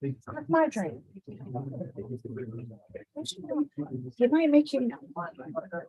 That's my dream. It might make you. It might make you.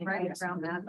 Right around that.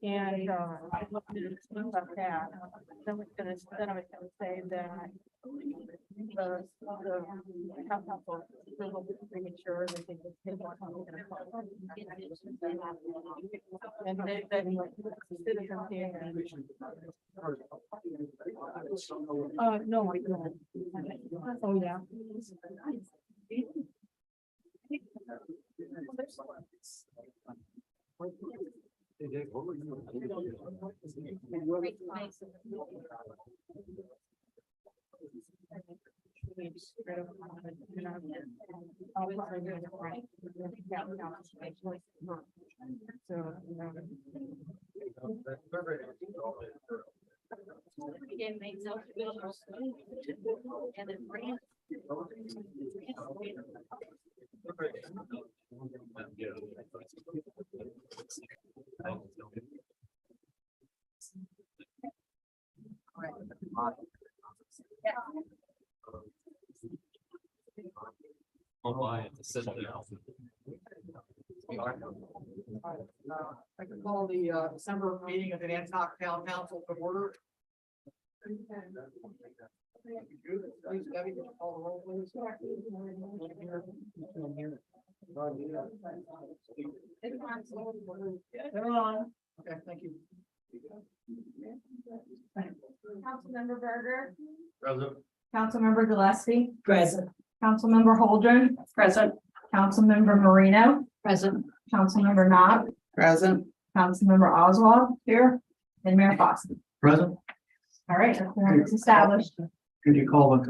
And I looked at it about that. Then I was gonna say that the council is a little bit premature. They think it's been one hundred and they citizens here. No, I don't. Oh, yeah. I can call the December meeting of the Antioch Town Council to order. Please, Debbie, can you call the roll, please? Everyone. Okay, thank you. Councilmember Berger. Present. Councilmember Gillespie. Present. Councilmember Holdren. Present. Councilmember Marino. Present. Councilmember Knopf. Present. Councilmember Oswald here. And Mayor Foster. Present. All right, the quorum is established. Could you call the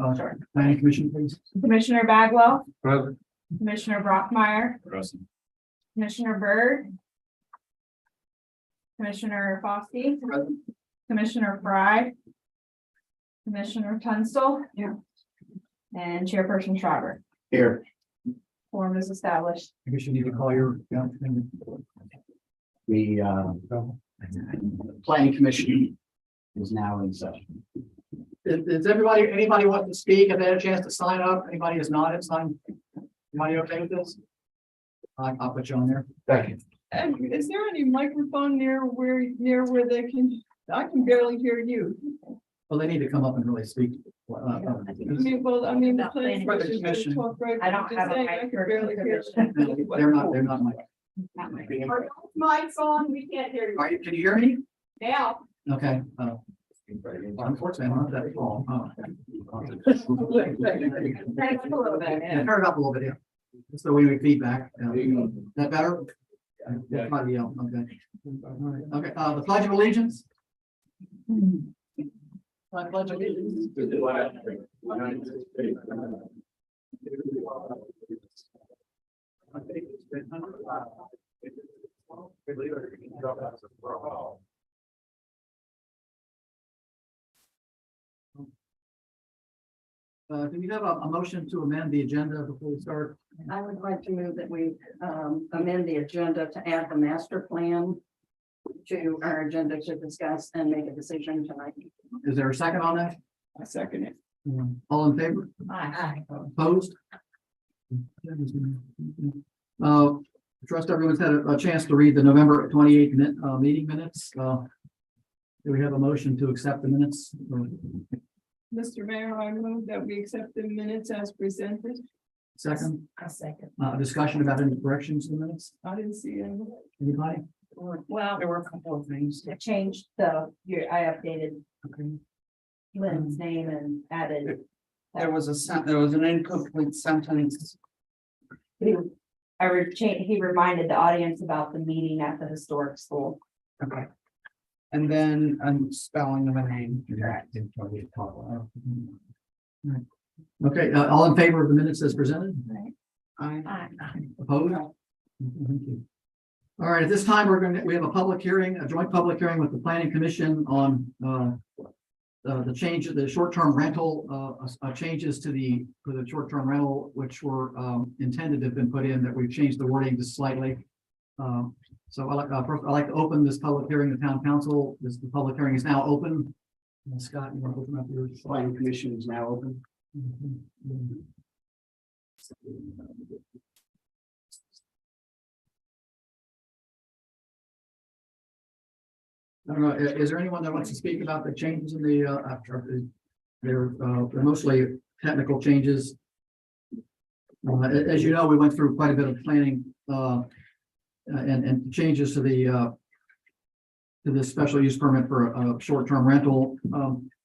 planning commission, please? Commissioner Bagwell, Present. Commissioner Brockmeyer, Present. Commissioner Byrd, Commissioner Foskey, Commissioner Fry, Commissioner Tunstall. Yeah. And Chairperson Schreiber. Here. Quorum is established. I guess you need to call your. The planning commission is now in session. Is anybody want to speak? Have they had a chance to sign up? Anybody has not signed? Anybody okay with this? I'll put you on there. Thank you. And is there any microphone near where they can, I can barely hear you. Well, they need to come up and really speak. I mean, the planning For the commission commission. should talk right. I don't just have a saying, I can barely hear. They're not my. Are those mics on? We can't hear you Are you, can you hear me? now. Okay. Unfortunately, I'm not that tall. Oh. Thanks a little bit. Yeah, turn it up a little bit, yeah. That's the way we feedback. Is that better? Yeah, probably, yeah, okay. Okay, the Pledge of Allegiance. I pledge allegiance to the flag of the United States of America. Do we have a motion to amend the agenda before we start? I would like to move that we amend the agenda to add the master plan to our agenda to discuss and make a decision tonight. Is there a second on that? I second it. All in favor? Aye. Opposed? Trust everyone's had a chance to read the November 28th meeting minutes. Do we have a motion to accept the minutes? Mr. Mayor, I move that we accept the minutes as presented. Second, A second. discussion about any corrections in the minutes? I didn't see any. Anybody? Well, There were a couple of things. I changed I updated Lynn's name and added. There was an incomplete sentence. He reminded the audience about the meeting at the historic school. Okay. And then I'm spelling of a name. Okay, all in favor of the minutes as presented? I, Opposed? Thank you. All right, at this time, we have a public hearing, a joint public hearing with the planning commission on the change of the short-term rental, changes to the short-term rental, which were intended to have been put in, that we've changed the wording just slightly. So first, I'd like to open this public hearing to town council. The public hearing is now open. Scott, you want to open up your? planning commission is now open. I don't know, is there anyone that wants to speak about the changes in the, they're mostly technical changes. As you know, we went through quite a bit of planning, and changes to the special use permit for a short-term rental.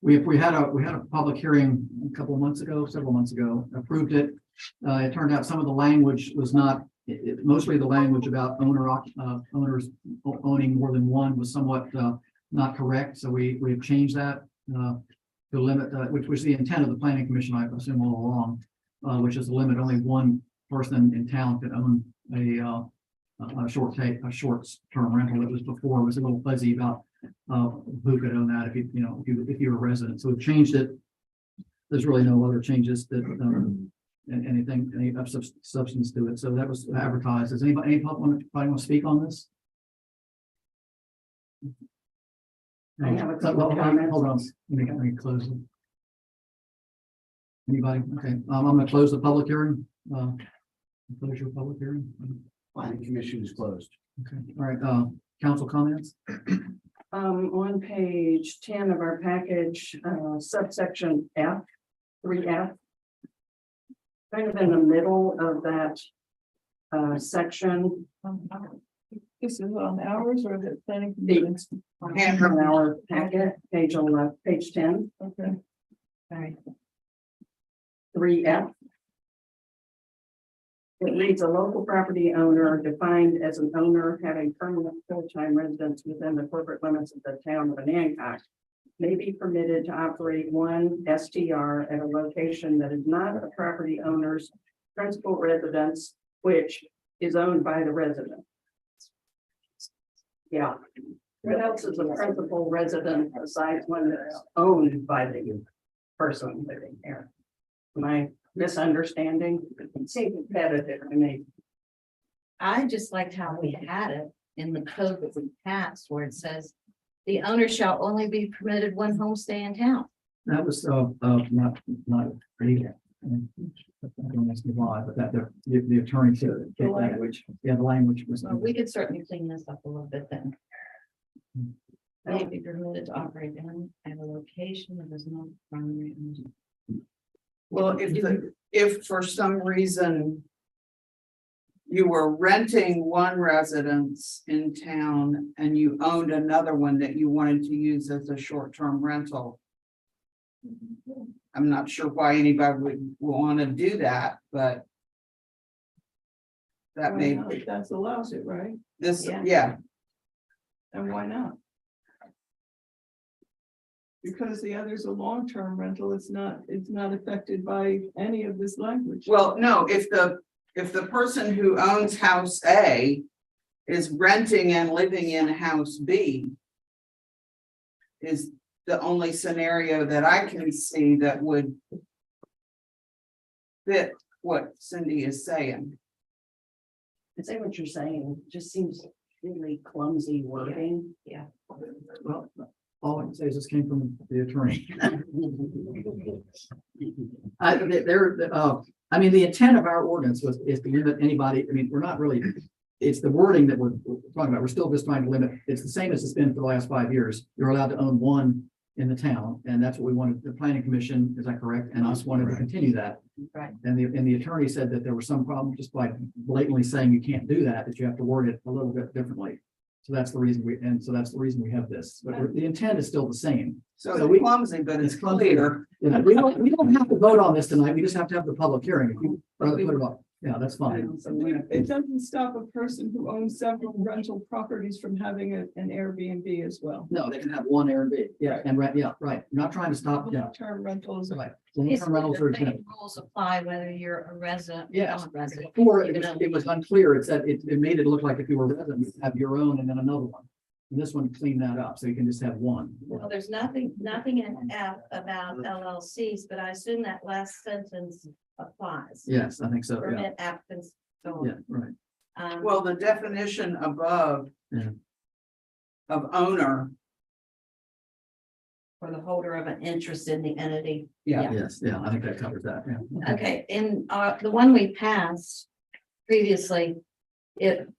We had a public hearing a couple of months ago, several months ago, approved it. It turned out some of the language was not, mostly the language about owners owning more than one was somewhat not correct. So we've changed that to limit, which was the intent of the planning commission, I assume all along, which is to limit only one person in town could own a short-term rental. It was before, it was a little fuzzy about who could own that if you were a resident. So we've changed it. There's really no other changes that any substance to it. So that was advertised. Does anybody want to speak on this? I have a couple of comments. Hold on, let me close it. Anybody? Okay, I'm going to close the public hearing. Close your public hearing. Planning commission is closed. Okay, all right, council comments? On page 10 of our package, subsection F, 3F. Kind of in the middle of that section, This is on ours or the planning the commission? half an hour packet, page 11, page 10, Okay. All right. 3F. It reads a local property owner defined as an owner having permanent full-time residence within the corporate limits of the town of Anacog may be permitted to operate one STR at a location that is not a property owner's principal residence, which is owned by the resident. Yeah, What else is a principal resident besides one that's owned by the person living there? Am I misunderstanding? It seems repetitive to me. I just liked how we had it in the code that we passed where it says the owner shall only be permitted one homestay in town. That was, not pretty. I don't ask me why, but that, the attorney said. The language. Yeah, the language was. So we could certainly clean this up a little bit then. May be permitted to operate in at a location that is not primary. Well, if for some reason you were renting one residence in town and you owned another one that you wanted to use as a short-term rental. I'm not sure why anybody would want to do that, but that Why may, not? That's allows it, right? this, Yeah. yeah, And why not? Because the other's a long-term rental, it's not affected by any of this language. well, no, if the person who owns house A is renting and living in house B is the only scenario that I can see that would fit what Cindy is saying. I see what you're saying. It just seems really clumsy wording. Well, all I can say is this came from the attorney. I mean, the intent of our ordinance is to limit anybody, I mean, we're not really, it's the wording that we're talking about. We're still just trying to limit, it's the same as it's been for the last 5 years. You're allowed to own one in the town, and that's what we wanted, the planning commission, is that correct? And us wanted to continue that. Right. And the attorney said that there was some problem just by blatantly saying you can't do that you have to word it a little bit differently. So that's the reason we have this, but the intent is still the same. So So it's we- clumsy, but it's It's clumsy. clear. You know, we don't have to vote on this tonight. We just have to have the public hearing. If you rather put it off, yeah, that's fine. It doesn't stop a person who owns several rental properties from having an Airbnb as well. No, they can have one Airbnb, yeah, and rent, yeah, right. We're not trying to stop, yeah, Long-term rentals. right. Basically, Long-term rentals are the same exempt. rules apply whether you're a resident. or Yes. non-resident. Before, Even though- it was unclear. It said, it made it look like if you were a resident, you have your own and then another one. And this one cleaned that up, so you can just have one. Well, there's nothing in F about LLCs, but I assume that last sentence applies. Yes, I think so, yeah, Permit applicants. so yeah, right. on. Well, the definition above Yeah. of owner, For the holder of an interest in the entity. yeah, Yes, yeah, I think that covers that, yeah. Okay, in the one we passed previously,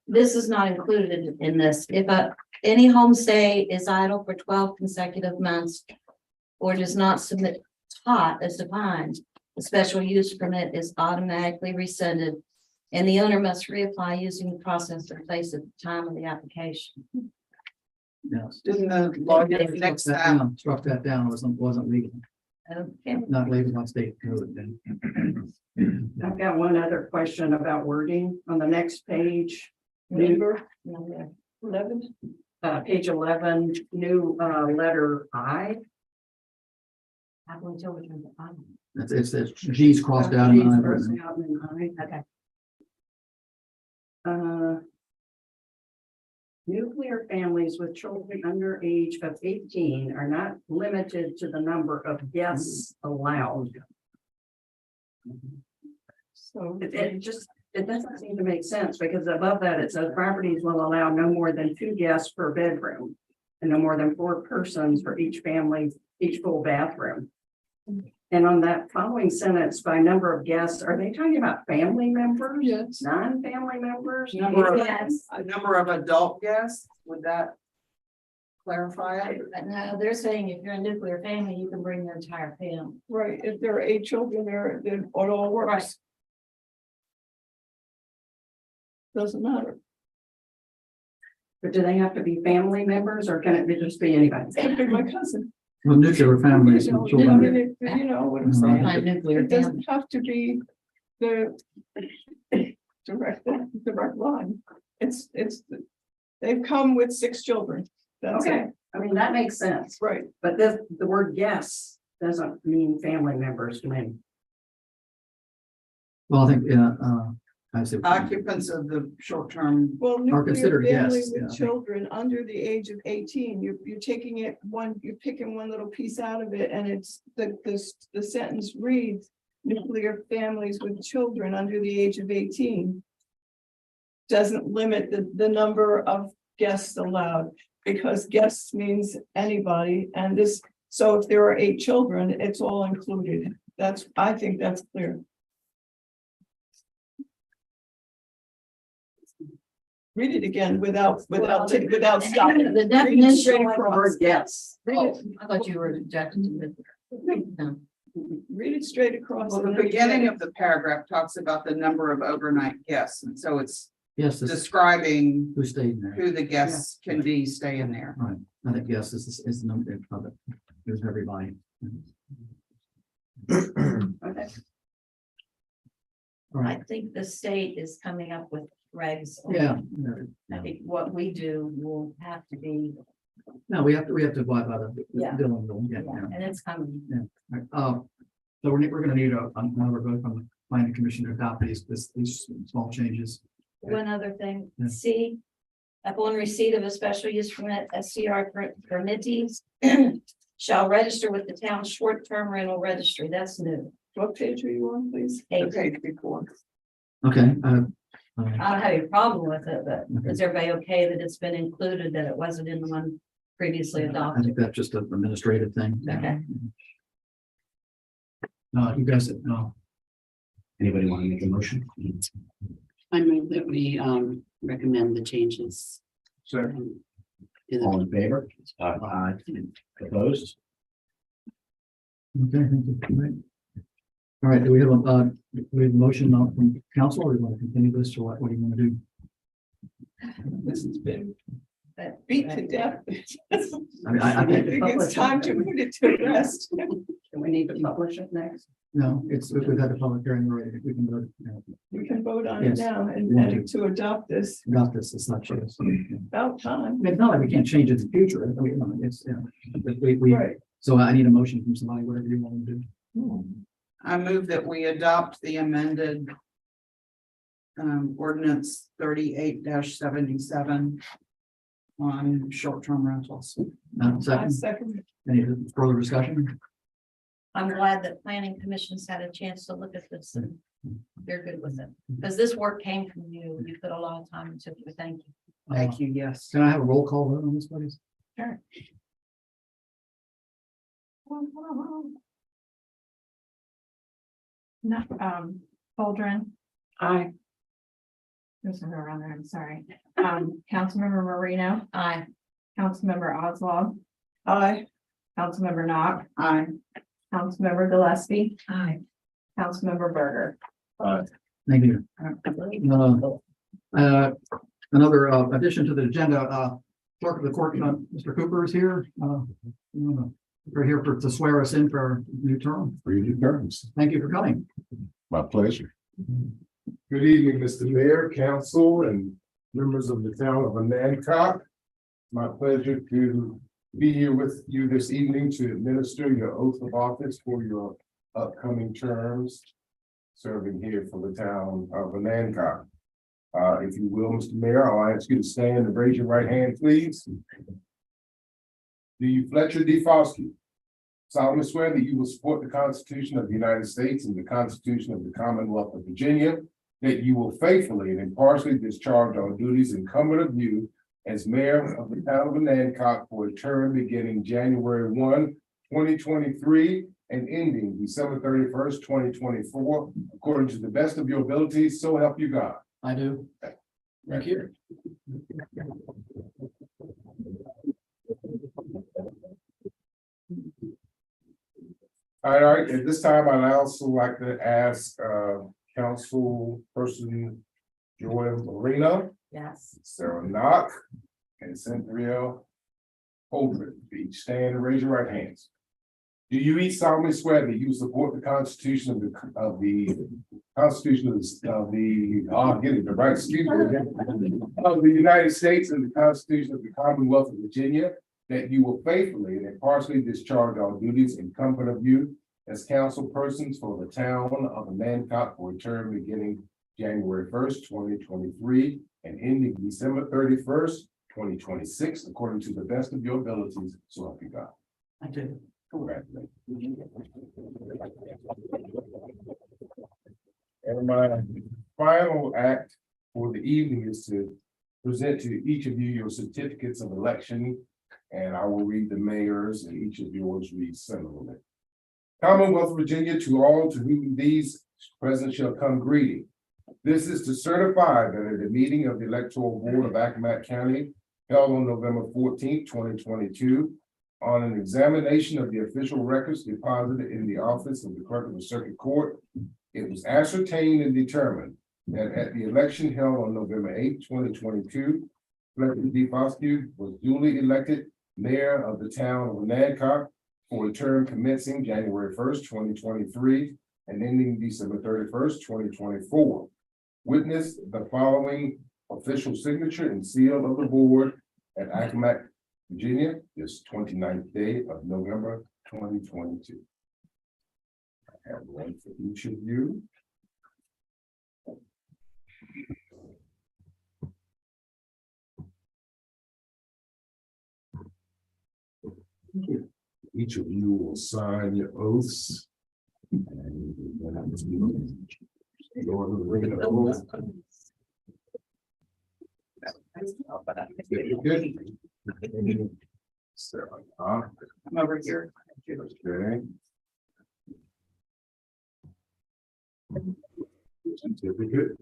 this is not included in this. If any homestay is idle for 12 consecutive months or does not submit tot as defined, the special use permit is automatically rescinded and the owner must reapply using the process in place at the time of the application. Yes. didn't the lawyer next Struck that that, down, struck that down, wasn't legal, Okay, not legal on state code then. I've got one other question about wording on the next page. Number no, 11. Page 11, new letter I. I'm going to which one's the final. It's G's crossed out. and G's I's crossed written. out and I. Okay. Nuclear families with children under age of 18 are not limited to the number of guests allowed. So It doesn't seem to make sense because above that it says properties will allow no more than 2 guests per bedroom. And no more than 4 persons for each family, each full bathroom. And on that following sentence, by number of guests, are they talking about family members? yes, Non-family members? Number of- Yes. a number of adult guests, would that clarify it? But no, they're saying if you're a nuclear family, you can bring your entire family. right. If there are 8 children there, then it all works. Doesn't matter. But do they have to be family members or can it just be anybody? Could be my cousin. Well, nuclear families You know, with I children. mean, you know what I'm Mhm. saying? Not nuclear It family. doesn't have to be the direct line. They've come with 6 children. That's Okay, it, I mean, that makes sense, right? but the word guests doesn't mean family members to me. Well, I think, I see. what you mean. Occupants of the short-term, Well, Are nuclear considered family guests, yeah. with children under the age of 18, you're taking it one, you're picking one little piece out of it, and it's the sentence reads. Nuclear families with children under the age of 18. Doesn't limit the number of guests allowed, because guests means anybody, and this, so if there are 8 children, it's all included. I think that's clear. Read it again without stopping. The Read it straight definition. across. Yes. Oh, I thought you were objecting to it. No. Read it straight across. well, the and then beginning again. of the paragraph talks about the number of overnight guests, and so it's Yes, this is describing who stayed in there. who the guests can be staying there. Right, I think yes, this is the number of it. There's everybody. Okay. All I right, think the state is coming up with regs. yeah. I think what we do will have to be, No, we have to abide by the. Yeah. Dillon rule, yeah, yeah. and it's coming. Right, so we're gonna need another vote from the planning commission to adopt these small changes. One other thing, Yeah. C, upon receipt of a special use permit, SCR permittees shall register with the town short-term rental registry. That's new. What page are you on, please? Eight. Okay, before. Okay, I don't have a problem with it, but is everybody okay that it's been included, that it wasn't in the one previously I adopted? think that's just an administrative thing. Okay. No, you guys, no, Anybody want to make a motion? I move that we recommend the changes. Sir. To the- All in favor? Aye. Opposed? okay, thank you. All right. All right, do we have a motion from council, or do you want to continue this, or what do you want to do? This has been But- beat to death. I mean, I I think, think it's time to put it to rest. Do we need to publish it next? no, we've had a public hearing already, we can vote, We can vote on it Yes. now and to adopt this adopt this, it's not changed. about time. It's not like we can't change it in the future, I mean, no, it's, but we, Right. so I need a motion from somebody, whatever you want to do. I move that we adopt the amended ordinance 38-77 on short-term rentals. I Second, second. any further discussion? I'm glad that planning commission's had a chance to look at this and they're good with it. Because this work came from you. You put a lot of time into it. Thank you. Thank you, yes. Can I have a roll call vote on this, please? Sure. No, Holdren, Aye. there's another on there, I'm sorry. Councilmember Marino, Aye. Councilmember Oswald, Aye. Councilmember Knox, Aye. Councilmember Gillespie, Aye. Councilmember Berger. Thank you. Another addition to the agenda, clerk of the court, Mr. Cooper is here. We're here to swear us in for our new term. For your new terms. Thank you for coming. My pleasure. Good evening, Mr. Mayor, council, and members of the town of Anancock. My pleasure to be here with you this evening to administer your oath of office for your upcoming terms serving here for the town of Anancock. If you will, Mr. Mayor, I'll ask you to stand and raise your right hand, please. Do you, Fletcher D. Foskey, solemnly swear that you will support the Constitution of the United States and the Constitution of the Commonwealth of Virginia, that you will faithfully and impartially discharge all duties incumbent of you as mayor of the town of Anancock for a term beginning January 1, 2023 and ending December 31st, 2024, according to the best of your abilities, so help you God. I do. Thank you. All right, at this time, I'd also like to ask Councilperson Joy Marino, Yes. Sarah Knock, and Cynthia Holdren. Each stand and raise your right hands. Do you each solemnly swear that you support the Constitution of the Constitution of the United States and the Constitution of the Commonwealth of Virginia, that you will faithfully and impartially discharge all duties incumbent of you as council persons for the town of Anancock for a term beginning January 1st, 2023, and ending December 31st, 2026, according to the best of your abilities, so help you God. I do. Congratulations. And my final act for the evening is to present to each of you your certificates of election. And I will read the mayor's and each of yours read similarly. Commonwealth of Virginia, to all to whom these present shall come greeting. This is to certify that at the meeting of the Electoral Board of Accomack County held on November 14th, 2022, on an examination of the official records deposited in the office of the clerk of the circuit court, it was ascertained and determined that at the election held on November 8th, 2022, Frederick D. Foscue was duly elected mayor of the town of Nancock for a term commencing January 1st, 2023, and ending December 31st, 2024. Witness the following official signature and seal of the board at Accomack, Virginia, this 29th day of November 2022. I have one for each of you. Each of you will sign your oaths. And we're going to go over the ring of oath. Good. Sarah, I'm over here. okay. Certificate.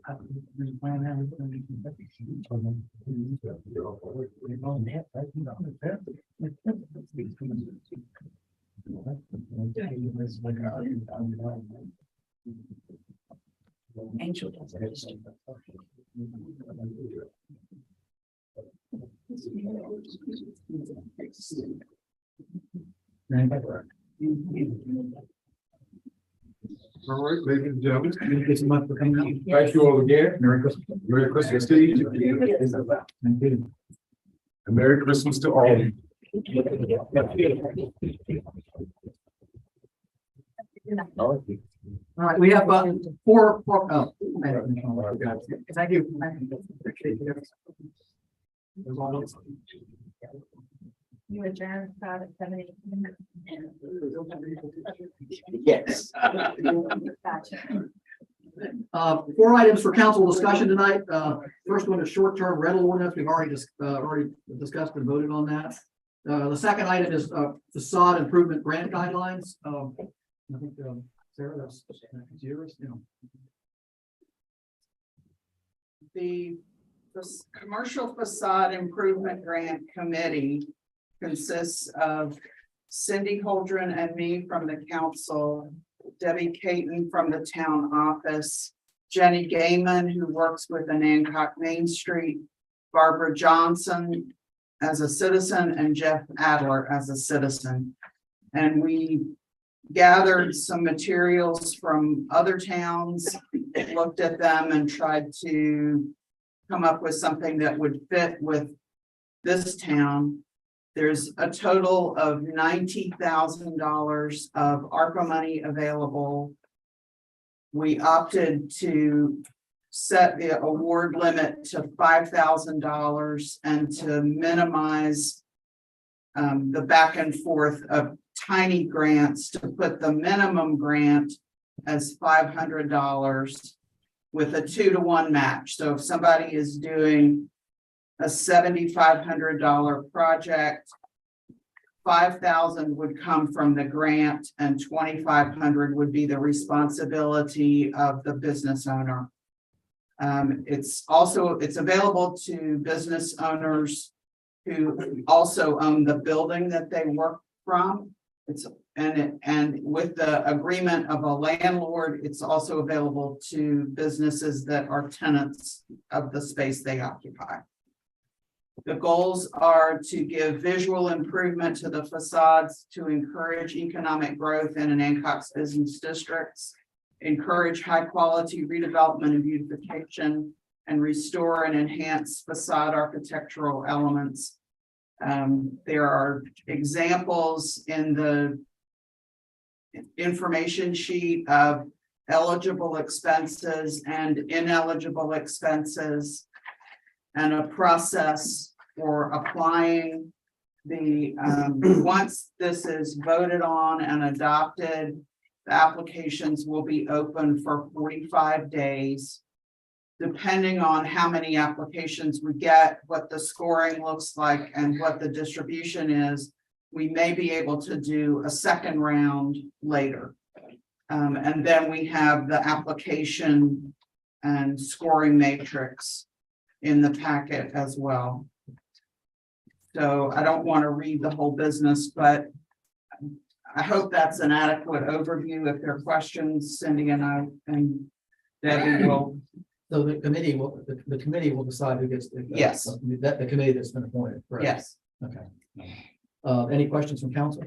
Angel does it. All right, ladies and gentlemen, Thank you so much for coming out. thank you all again. Merry Christmas. Merry Christmas to each of you. Thank you. And Merry Christmas to all. All right, we have four, oh. Thank you. Appreciate you. You adjourned about at 7:00. Yes. Gotcha. Four items for council discussion tonight. First one is short-term rental ordinance. We've already discussed and voted on that. The second item is facade improvement grant guidelines. I think, Sarah, that's yours, you know. The Commercial Facade Improvement Grant Committee consists of Cindy Holdren and me from the council, Debbie Caton from the town office, Jenny Gaiman, who works with the Nancock Main Street, Barbara Johnson as a citizen, and Jeff Adler as a citizen. And we gathered some materials from other towns, looked at them and tried to come up with something that would fit with this town. There's a total of $90,000 of ARPA money available. We opted to set the award limit to $5,000 and to minimize the back and forth of tiny grants, to put the minimum grant as $500 with a 2-to-1 match. So if somebody is doing a $7,500 project, $5,000 would come from the grant and $2,500 would be the responsibility of the business owner. It's available to business owners who also own the building that they work from. And with the agreement of a landlord, it's also available to businesses that are tenants of the space they occupy. The goals are to give visual improvement to the facades, to encourage economic growth in Nancock's business districts, encourage high quality redevelopment and beautification, and restore and enhance facade architectural elements. There are examples in the information sheet of eligible expenses and ineligible expenses, and a process for applying the, once this is voted on and adopted, the applications will be open for 45 days. Depending on how many applications we get, what the scoring looks like, and what the distribution is, we may be able to do a second round later. And then we have the application and scoring matrix in the packet as well. So I don't want to read the whole business, but I hope that's an adequate overview. If there are questions, Cindy and I and Debbie will. So the committee will, the committee will decide who gets the. Yes. That the committee that's been appointed, correct? Yes. Okay. Any questions from council?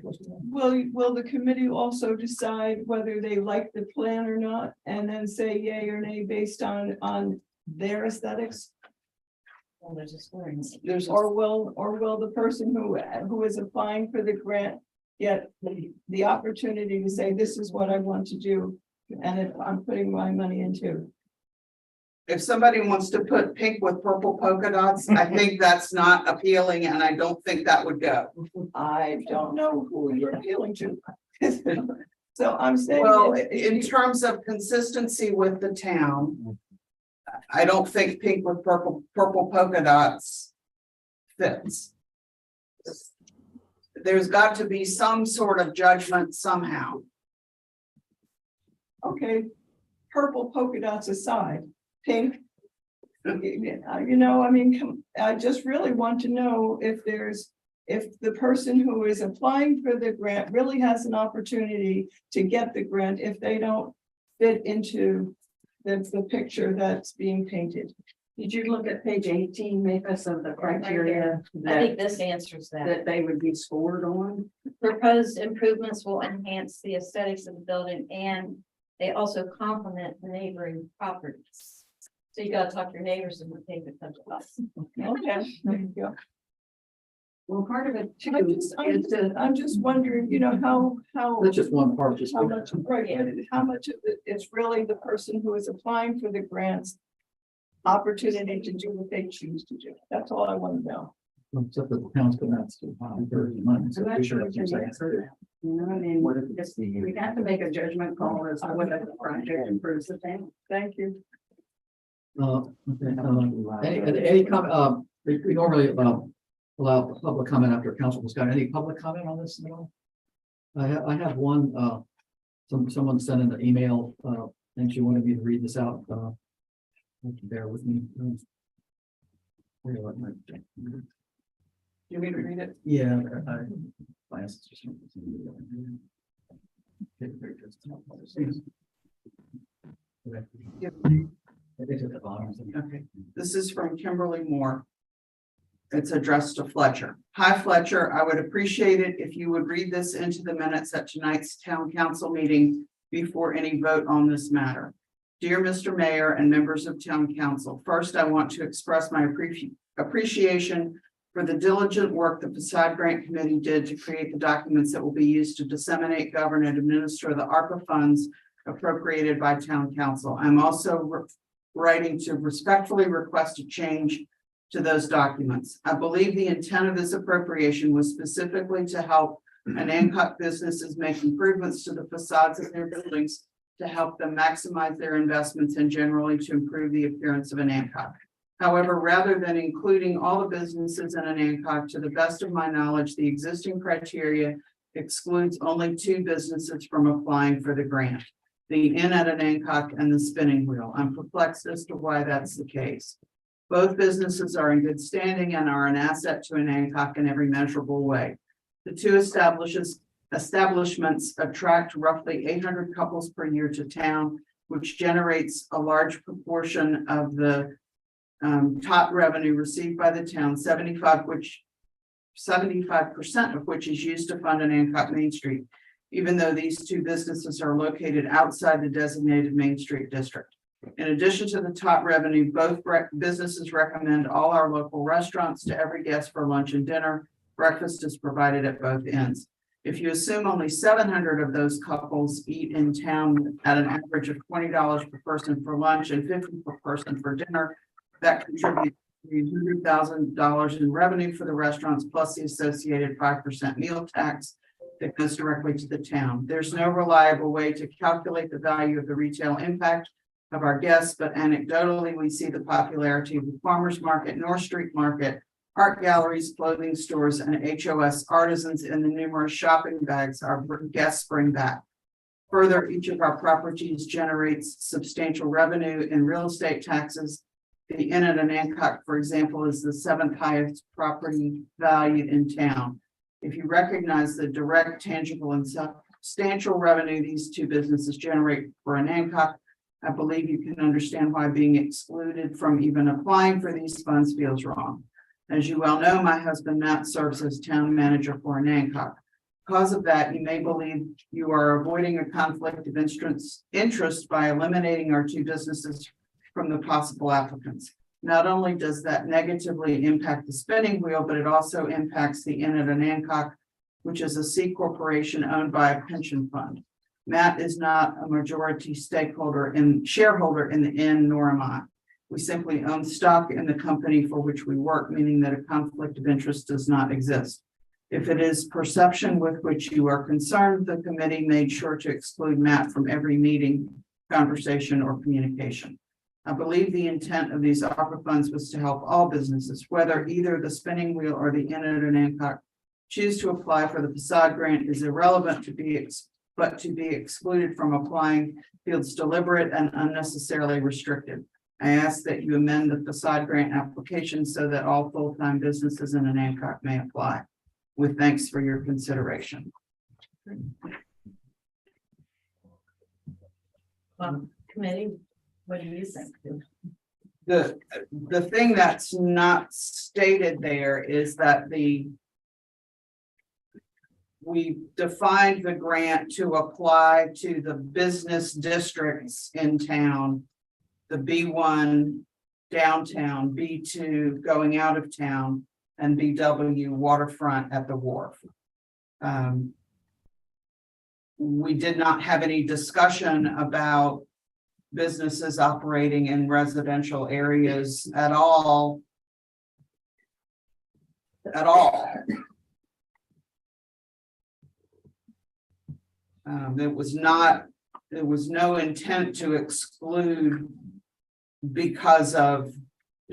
Will the committee also decide whether they like the plan or not, and then say yay or nay based on their aesthetics? Well, there's a scoring. There's a Or will the person who is applying for the grant get the opportunity to say, this is what I want to do, and if I'm putting my money into? if somebody wants to put pink with purple polka dots, I think that's not appealing and I don't think that would go. I don't know who you're appealing to. So I'm saying. Well, in terms of consistency with the town, I don't think pink with purple polka dots fits. There's got to be some sort of judgment somehow. Okay, purple polka dots aside, pink. You know, I mean, I just really want to know if the person who is applying for the grant really has an opportunity to get the grant if they don't fit into the picture that's being painted. Did you look at page 18, Mavis, of the criteria I think that, this answers that. that they would be scored on? Proposed improvements will enhance the aesthetics of the building and they also complement the neighboring properties. So you gotta talk to your neighbors and what they would come to us. Okay, there you go. Well, part of it too I'm just wondering, you know, how. That's just one part, just. How much, right, how much of it is really the person who is applying for the grants opportunity to do what they choose to do? That's all I want to know. Except that the town's putting out still money, so I'm not we sure should we can answer that. You know, I mean, we have to make a judgment call as to whether the project improves the town. Thank you. Any comment, we normally allow public comment after council discussion. Any public comment on this at all? I have one, someone sent in an email, and she wanted me to read this out. Bear with me. Do you mean to read it? Yeah. Okay, this is from Kimberly Moore. It's addressed to Fletcher. Hi Fletcher, I would appreciate it if you would read this into the minutes at tonight's town council meeting before any vote on this matter. Dear Mr. Mayor and members of town council, first I want to express my appreciation for the diligent work the Facade Grant Committee did to create the documents that will be used to disseminate, govern, and administer the ARPA funds appropriated by town council. I'm also writing to respectfully request a change to those documents. I believe the intent of this appropriation was specifically to help Anacog businesses make improvements to the facades of their buildings to help them maximize their investments and generally to improve the appearance of Anacog. However, rather than including all the businesses in Anacog, to the best of my knowledge, the existing criteria excludes only 2 businesses from applying for the grant, the Inn at Anacog and the Spinning Wheel. I'm perplexed as to why that's the case. Both businesses are in good standing and are an asset to Anacog in every measurable way. The 2 establishments attract roughly 800 couples per year to town, which generates a large proportion of the top revenue received by the town, 75% of which is used to fund Anacog Main Street, even though these 2 businesses are located outside the designated Main Street district. In addition to the top revenue, both businesses recommend all our local restaurants to every guest for lunch and dinner. Breakfast is provided at both inns. If you assume only 700 of those couples eat in town at an average of $20 per person for lunch and 50 per person for dinner, that contributes $100,000 in revenue for the restaurants, plus the associated 5% meal tax that goes directly to the town. There's no reliable way to calculate the value of the retail impact of our guests, but anecdotally, we see the popularity of the farmers market, North Street Market, art galleries, clothing stores, and HOS artisans in the numerous shopping bags our guests bring back. Further, each of our properties generates substantial revenue in real estate taxes. The Inn at Anancock, for example, is the 7th highest property value in town. If you recognize the direct, tangible, and substantial revenue these two businesses generate for Anancock, I believe you can understand why being excluded from even applying for these funds feels wrong. As you well know, my husband Matt serves as town manager for Anancock. Because of that, you may believe you are avoiding a conflict of interest by eliminating our two businesses from the possible applicants. Not only does that negatively impact the spinning wheel, but it also impacts the Inn at Anancock, which is a C corporation owned by a pension fund. Matt is not a majority shareholder in the inn, nor am I. We simply own stock in the company for which we work, meaning that a conflict of interest does not exist. If it is perception with which you are concerned, the committee made sure to exclude Matt from every meeting, conversation, or communication. I believe the intent of these ARPA funds was to help all businesses, whether either the spinning wheel or the Inn at Anancock choose to apply for the facade grant is irrelevant but to be excluded from applying feels deliberate and unnecessarily restrictive. I ask that you amend the facade grant application so that all full-time businesses in Anancock may apply. With thanks for your consideration. Committee, what do you think? The thing that's not stated there is that we defined the grant to apply to the business districts in town, the B1 downtown, B2 going out of town, and BW waterfront at the wharf. We did not have any discussion about businesses operating in residential areas at all. There was no intent to exclude because of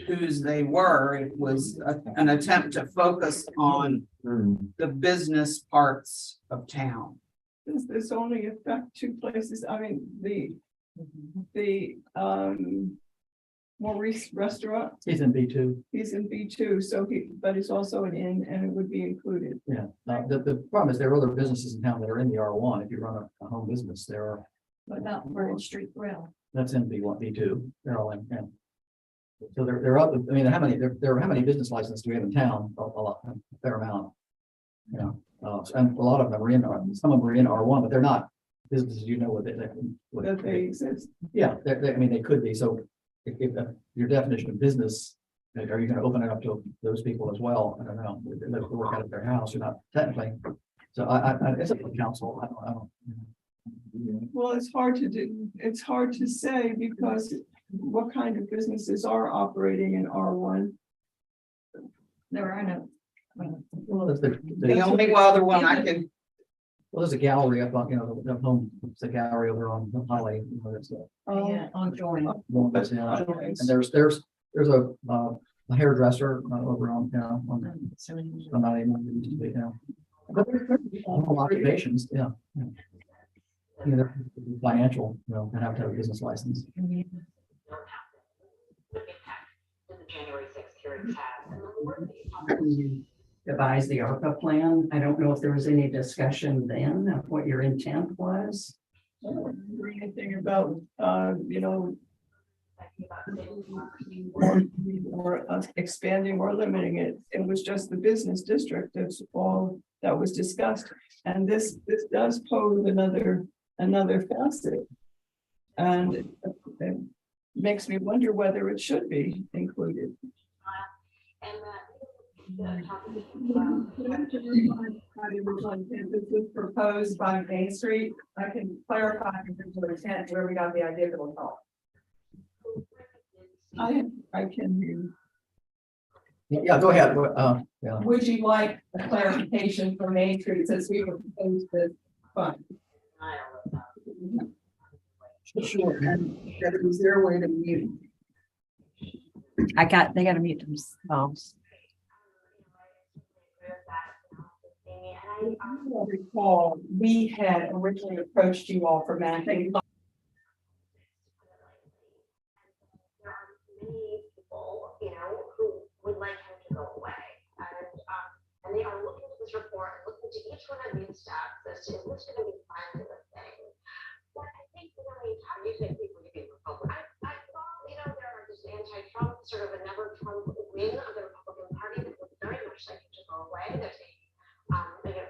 whose they were. It was an attempt to focus on the business parts of town. Does this only affect two places? I mean, the Maurice restaurant, He's in B2. he's in B2, so but it's also an inn and it would be included. Yeah, the problem is there are other businesses in town that are in the R1. If you run a home business, there are, What about Burton Street Grill? that's in B1, B2. They're all in. Yeah. So there are other, I mean, how many business licenses do we have in town? A lot, a fair amount. You know, and a lot of them are in, some of them are in R1, but they're not businesses, you know, That they exist. yeah, I mean, they could be. So if your definition of business, are you going to open it up to those people as well? I don't know. They live to work out of their house, you're not technically. So it's up to the council. I don't. Well, it's hard to do. It's hard to say because what kind of businesses are operating in R1? There are no. Well, there's The only other one I can, well, there's a gallery up on, you know, the home, it's a gallery over on Holly. You know, that's Yeah, on Joint. and there's a hairdresser over on, you know, on, I'm not even, you know. But there's home occupations, yeah. Yeah. You know, they're financial, you know, and have to have a business license. Devise the ARPA plan. I don't know if there was any discussion then of what your intent was. I don't remember anything about, you know, or expanding or limiting it. It was just the business district. That's all that was discussed. And this does pose another facet. And it makes me wonder whether it should be included. This was proposed by Main Street. I can clarify in terms of intent where we got the idea that we'll talk. I can hear. Yeah, go ahead. Yeah. Would you like a clarification from Main Street since we were proposed this fund? Sure, and is there a way to mute? they gotta mute themselves. I recall, we had originally approached you all for mapping. There are many people, who would like him to go away. And they are looking at this report and looking to each one of these steps as to is this going to be fine to the thing. But I think really, how do you think people to be Republican? I thought, there are just anti-Trump, sort of a never Trump wing of the Republican Party that would very much like him to go away. There's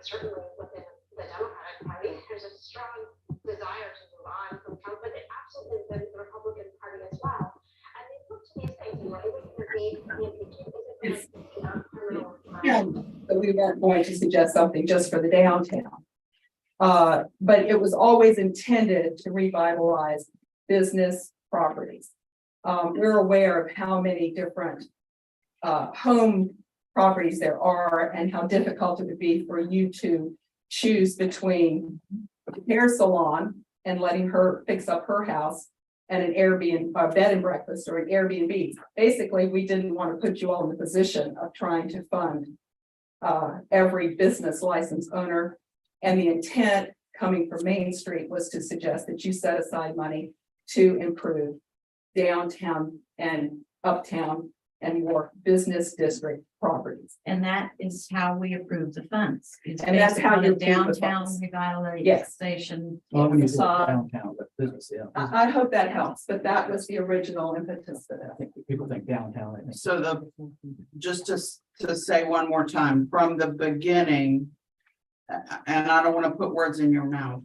certainly within the Democratic Party, there's a strong desire to move on from Trump, but it absolutely within the Republican Party as well. And they look to these things, is it going to be a criminal? So we weren't going to suggest something just for the downtown. But it was always intended to revitalize business properties. We're aware of how many different home properties there are and how difficult it would be for you to choose between a hair salon and letting her fix up her house and an Airbnb, a bed and breakfast or an Airbnb. Basically, we didn't want to put you all in the position of trying to fund every business license owner. And the intent coming from Main Street was to suggest that you set aside money to improve downtown and uptown and your business district properties. And that is how we approve the funds. It's And that's based how on you the approve the downtown funds. revitalization. Station. Well, when you say facade. downtown, but business, yeah. I hope that helps, but that was the original impetus for I that. think people think downtown, I think. So just to say one more time, from the beginning, and I don't want to put words in your mouth,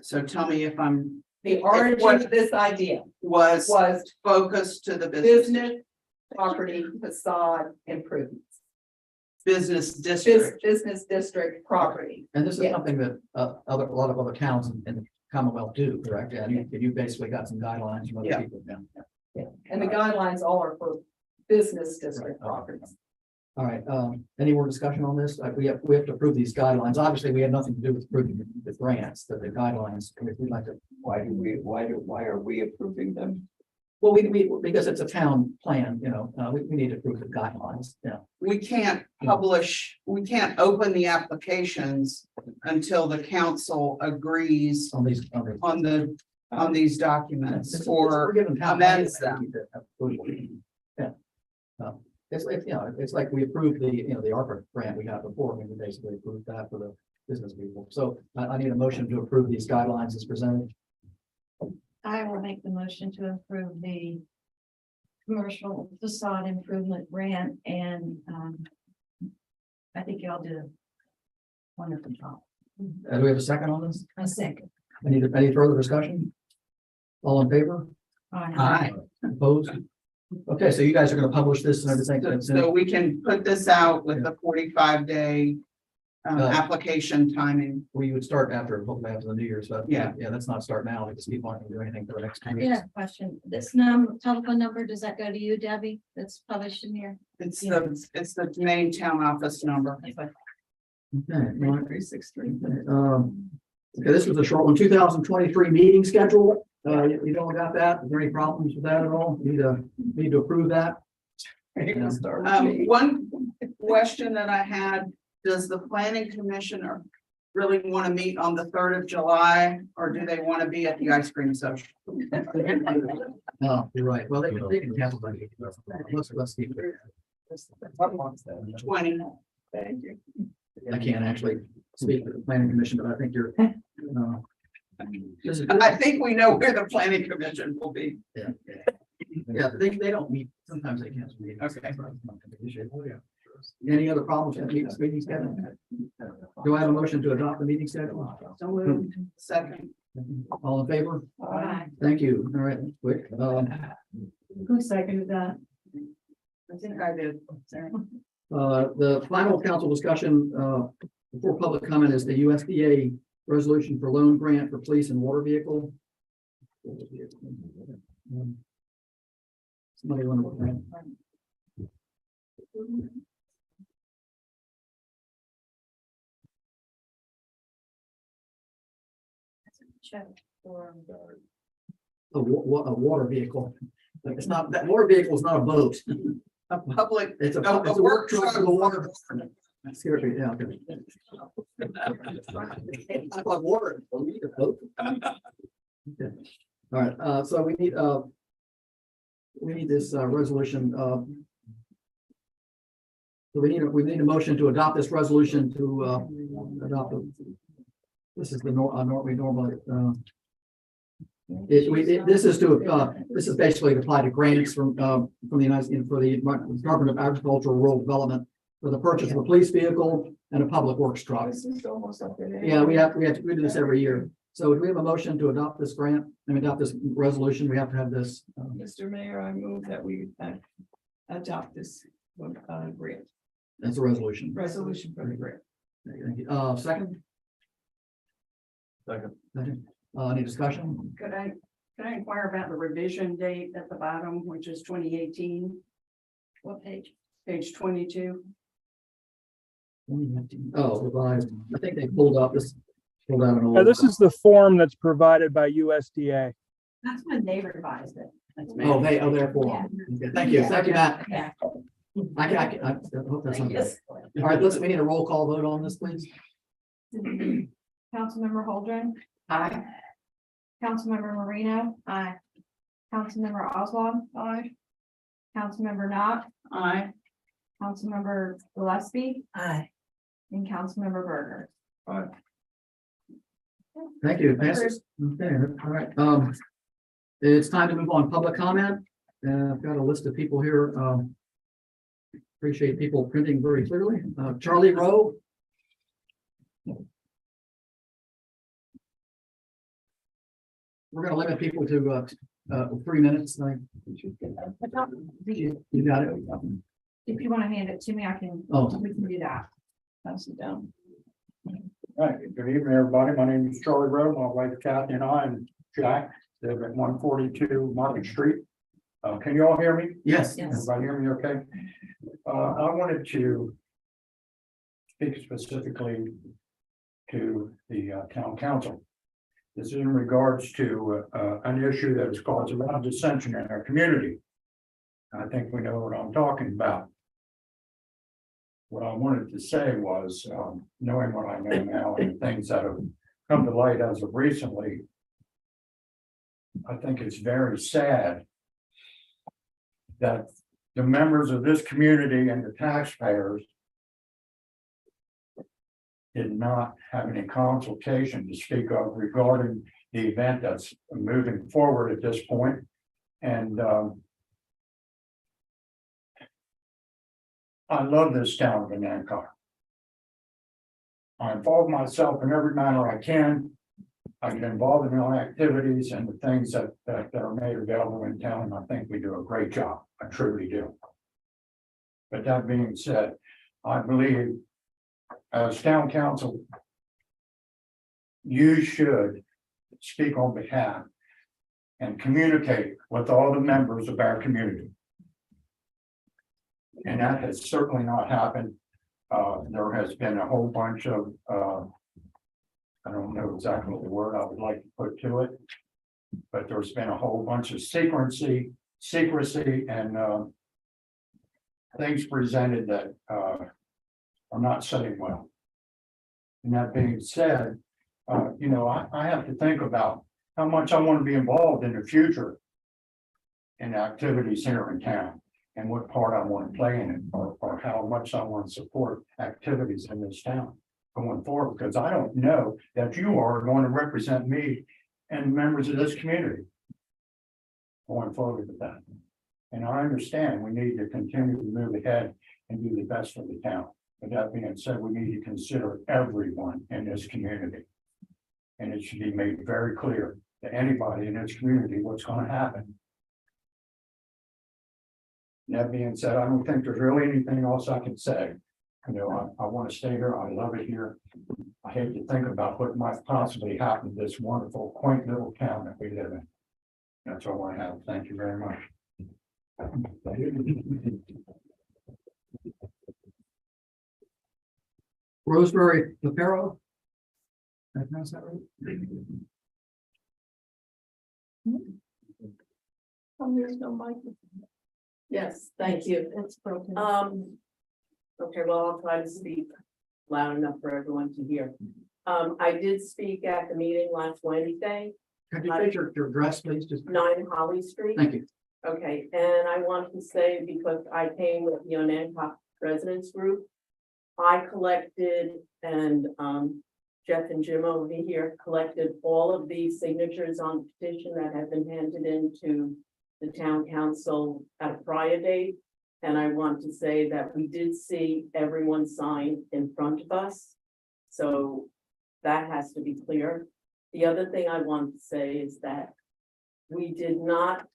so tell me if I'm, The origin of this idea was was focused to the business property facade improvements, business district. business district property. And this is Yeah. something that a lot of other towns in the Commonwealth do, correct? And you basically got some guidelines from other Yeah. people down there. And the guidelines all are for business district properties. All right, any more discussion on this? We have to approve these guidelines. Obviously, we have nothing to do with approving the grants, the guidelines. We'd like to. Why are we approving them? Well, because it's a town plan, we need to approve the guidelines, yeah. We can't we can't open the applications until the council agrees On these. on these documents or amends them. Yeah. It's like we approved the ARPA grant we had before, we basically approved that for the business people. So I need a motion to approve these guidelines as presented. I will make the motion to approve the commercial facade improvement grant and, I think y'all did a wonderful job. Do we have a second on this? A second. Any further discussion? All in favor? Aye. Opposed? Okay, so you guys are gonna publish this and everything. So we can put this out with the 45-day application timing. We would start hopefully after the New Year's, but Yeah. let's not start now, because people aren't gonna do anything for the next 2 weeks. Yeah, question. This telephone number, does that go to you, Debbie? That's published in here? It's the main town office number. Okay, 9363. Okay, this was a short one, 2023 meeting schedule. You don't got that? Is there any problems with that at all? Need to approve that? One question that I had, does the planning commissioner really want to meet on the 3rd of July, or do they want to be at the ice cream social? No, you're right. Well, they can cancel that. Let's keep it. 20. Thank you. I can't actually speak to the planning commission, but I think you're. I think we know where the planning commission will be. Yeah, they don't meet, sometimes they cancel meetings. Okay. Any other problems with the meeting schedule? Do I have a motion to adopt the meeting schedule? Second. All in favor? Aye. Thank you. All right, quick. Who seconded that? I think I did. The final council discussion, before public comment is the USDA resolution for loan grant for police and water vehicle. Somebody want to look at that? A water vehicle. Like, it's not, that water vehicle is not a boat. A public, It's a, a it's a work truck for the water. department. That scares me, yeah. Okay. I thought water. we need a boat. Okay. All right, so we need this resolution. So we need a motion to adopt this resolution to adopt it. This is the we normally. This is basically to apply to grants from the United States for the Department of Agriculture and Rural Development for the purchase of a police vehicle and a public works truck. This is almost up there. Yeah, we do this every year. So do we have a motion to adopt this grant and adopt this resolution? We have to have this. Mr. Mayor, I move that we adopt this grant, That's a resolution. resolution for the grant. Thank you. Second? Second. Any discussion? Could I inquire about the revision date at the bottom, which is 2018, What page? page 22? Oh, revised. I think they pulled out this. Pulled out an old. This is the form that's provided by USDA. That's when they revised it. Oh, therefore. Okay, thank you. Thank you, Matt. Yeah. I hope that's not. All right, we need a roll call vote on this, please. Councilmember Holdren. Aye. Councilmember Marino. Aye. Councilmember Oswald. Aye. Councilmember Knopf. Aye. Councilmember Gillespie. Aye. And Councilmember Berger. Thank you. Passes. Okay, all right. It's time to move on public comment. I've got a list of people here. Appreciate people printing very clearly. Charlie Rowe. We're gonna limit people to 3 minutes. You got it. If you want to hand it to me, I can, Oh. we can do that. Pass it down. Right, good evening, everybody. My name is Charlie Rowe. My wife Kathy and I and Jack live at 142 Market Street. Can you all hear me? Yes. Everybody hear me okay? I wanted to speak specifically to the town council. This is in regards to an issue that has caused a lot of dissension in our community. I think we know what I'm talking about. What I wanted to say was, knowing what I know now and things that have come to light as of recently, I think it's very sad that the members of this community and the taxpayers did not have any consultation to speak of regarding the event that's moving forward at this point. And I love this town of Anacostia. I involve myself in every manner I can. I get involved in all activities and the things that are made available in town, and I think we do a great job. I truly do. But that being said, I believe as town council, you should speak on behalf and communicate with all the members of our community. And that has certainly not happened. There has been a whole bunch of, I don't know exactly the word I would like to put to it, but there's been a whole bunch of secrecy and things presented that are not sitting well. And that being said, I have to think about how much I want to be involved in the future in activities here in town. And what part I want to play in it, or how much I want to support activities in this town going forward, because I don't know that you are going to represent me and members of this community going forward with that. And I understand we need to continue to move ahead and do the best for the town. But that being said, we need to consider everyone in this community. And it should be made very clear to anybody in this community what's going to happen. That being said, I don't think there's really anything else I can say. You know, I want to stay here. I love it here. I hate to think about what might possibly happen to this wonderful, quaint little town that we live in. That's all I have. Thank you very much. Rosemary Lapero. Did I pronounce that right? Oh, there's no microphone. Yes, thank you. It's broken. Okay, well, I'll try to speak loud enough for everyone to hear. I did speak at the meeting last Wednesday, Could you take your address, please? Just, 9 Holly Street. thank you. Okay, and I want to say, because I came with the Onancock residents group, I collected, and Jeff and Jim over here collected all of the signatures on the petition that have been handed in to the town council at a prior date. And I want to say that we did see everyone sign in front of us. So that has to be clear. The other thing I want to say is that we did not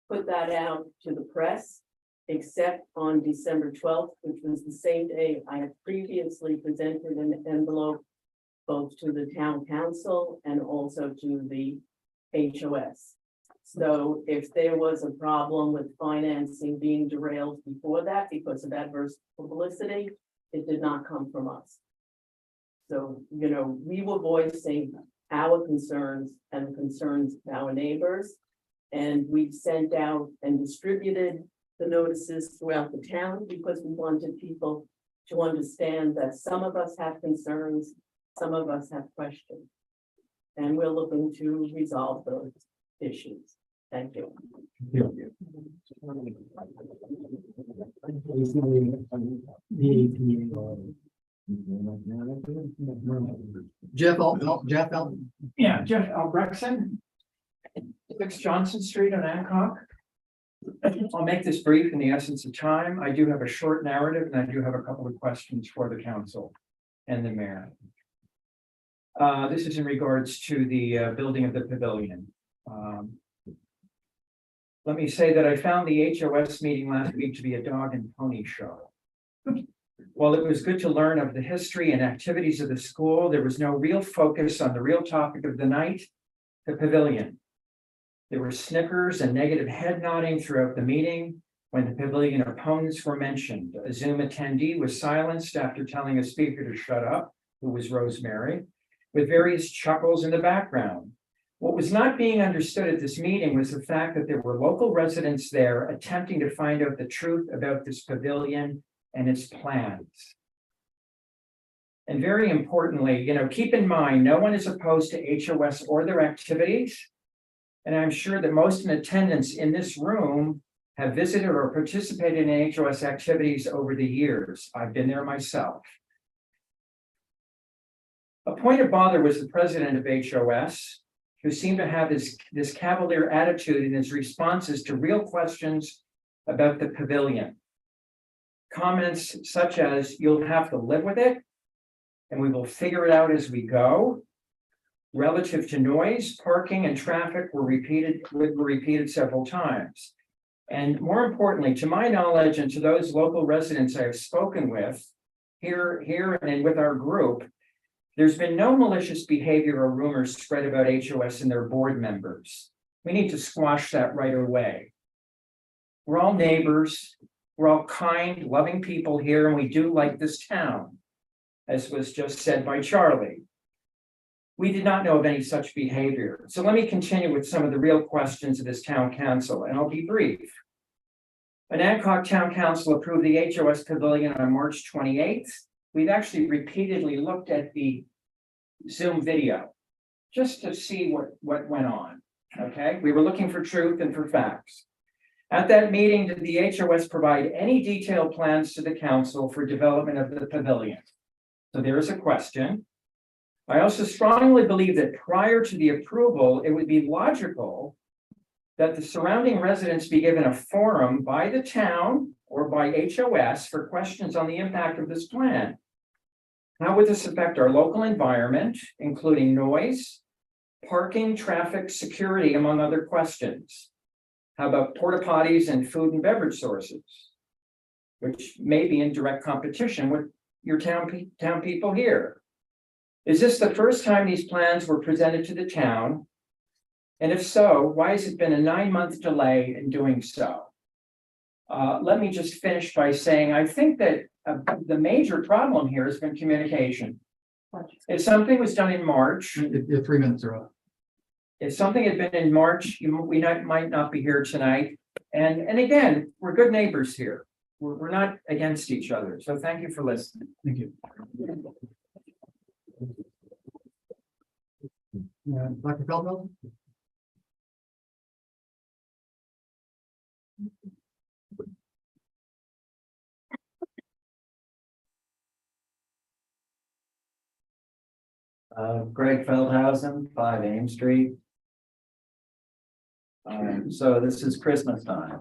put that out to the press, except on December 12th, which was the same day I had previously presented an envelope both to the town council and also to the HOS. So if there was a problem with financing being derailed before that because of adverse publicity, it did not come from us. So, you know, we were voicing our concerns and the concerns of our neighbors. And we've sent out and distributed the notices throughout the town because we wanted people to understand that some of us have concerns, some of us have questions. And we're looking to resolve those issues. Thank you. Jeff Elton. Yeah, Jeff Albrechtsen, 6 Johnson Street on Hancock. I'll make this brief in the essence of time. I do have a short narrative and I do have a couple of questions for the council and the mayor. This is in regards to the building of the pavilion. Let me say that I found the HOS meeting last week to be a dog and pony show. While it was good to learn of the history and activities of the school, there was no real focus on the real topic of the night, the pavilion. There were snickers and negative head nodding throughout the meeting when the pavilion opponents were mentioned. A Zoom attendee was silenced after telling a speaker to shut up, who was Rosemary, with various chuckles in the background. What was not being understood at this meeting was the fact that there were local residents there attempting to find out the truth about this pavilion and its plans. And very importantly, you know, keep in mind, no one is opposed to HOS or their activities. And I'm sure that most in attendance in this room have visited or participated in HOS activities over the years. I've been there myself. A point of bother was the president of HOS, who seemed to have this cavalier attitude in his responses to real questions about the pavilion. Comments such as, "You'll have to live with it, and we will figure it out as we go." Relative to noise, parking, and traffic were repeated several times. And more importantly, to my knowledge and to those local residents I have spoken with here and with our group, there's been no malicious behavior or rumors spread about HOS and their board members. We need to squash that right away. We're all neighbors. We're all kind, loving people here, and we do like this town, as was just said by Charlie. We did not know of any such behavior. So let me continue with some of the real questions of this town council, and I'll be brief. Onancock Town Council approved the HOS Pavilion on March 28th. We've actually repeatedly looked at the Zoom video just to see what went on, okay? We were looking for truth and for facts. At that meeting, did the HOS provide any detailed plans to the council for development of the pavilion? So there is a question. I also strongly believe that prior to the approval, it would be logical that the surrounding residents be given a forum by the town or by HOS for questions on the impact of this plan. How would this affect our local environment, including noise, parking, traffic, security, among other questions? How about porta potties and food and beverage sources? Which may be in direct competition with your town people here. Is this the first time these plans were presented to the town? And if so, why has it been a 9-month delay in doing so? Let me just finish by saying, I think that the major problem here has been communication. If something was done in March, Your 3 minutes are up. if something had been in March, might not be here tonight. And again, we're good neighbors here. We're not against each other. So thank you for listening. Thank you. Dr. Feldman? Greg Feldhausen, 5 Ames Street. So this is Christmas time.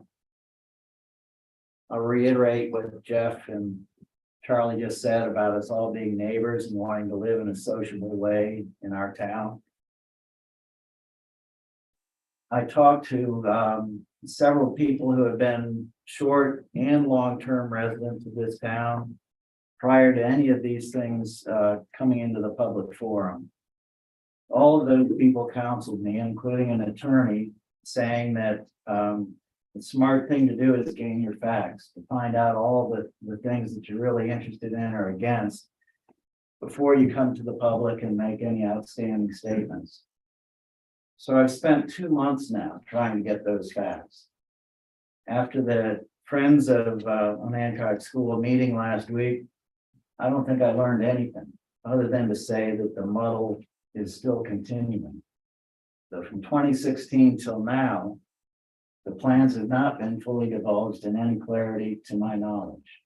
I'll reiterate what Jeff and Charlie just said about us all being neighbors and wanting to live in a sociable way in our town. I talked to several people who have been short and long-term residents of this town prior to any of these things coming into the public forum. All of those people counseled me, including an attorney, saying that the smart thing to do is gain your facts, to find out all the things that you're really interested in or against before you come to the public and make any outstanding statements. So I've spent 2 months now trying to get those facts. After the Friends of Hancock School meeting last week, I don't think I learned anything other than to say that the muddle is still continuing. So from 2016 till now, the plans have not been fully divulged in any clarity to my knowledge.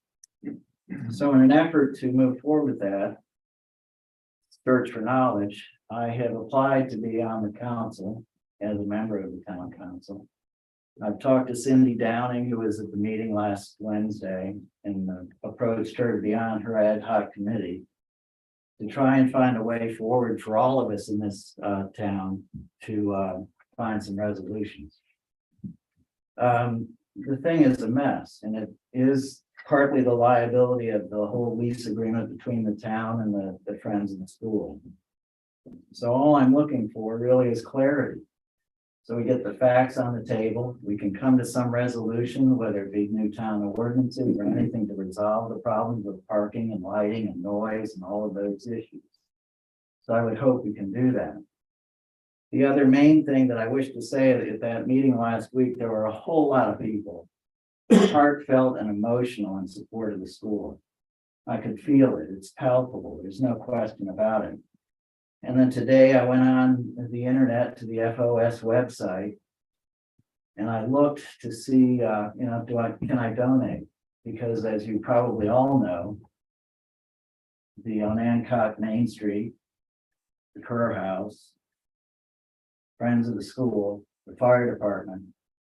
So in an effort to move forward with that search for knowledge, I have applied to be on the council as a member of the town council. I've talked to Cindy Downing, who was at the meeting last Wednesday, and approached her to be on her ad hoc committee to try and find a way forward for all of us in this town to find some resolutions. The thing is a mess, and it is partly the liability of the whole lease agreement between the town and the Friends of the School. So all I'm looking for really is clarity. So we get the facts on the table, we can come to some resolution, whether it be new town ordinances or anything to resolve the problems of parking and lighting and noise and all of those issues. So I would hope we can do that. The other main thing that I wish to say at that meeting last week, there were a whole lot of people heartfelt and emotional in support of the school. I could feel it, it's palpable, there's no question about it. And then today I went on the internet to the FOS website. And I looked to see, can I donate? Because as you probably all know, the Onancock Main Street, the Kerr House, Friends of the School, the fire department,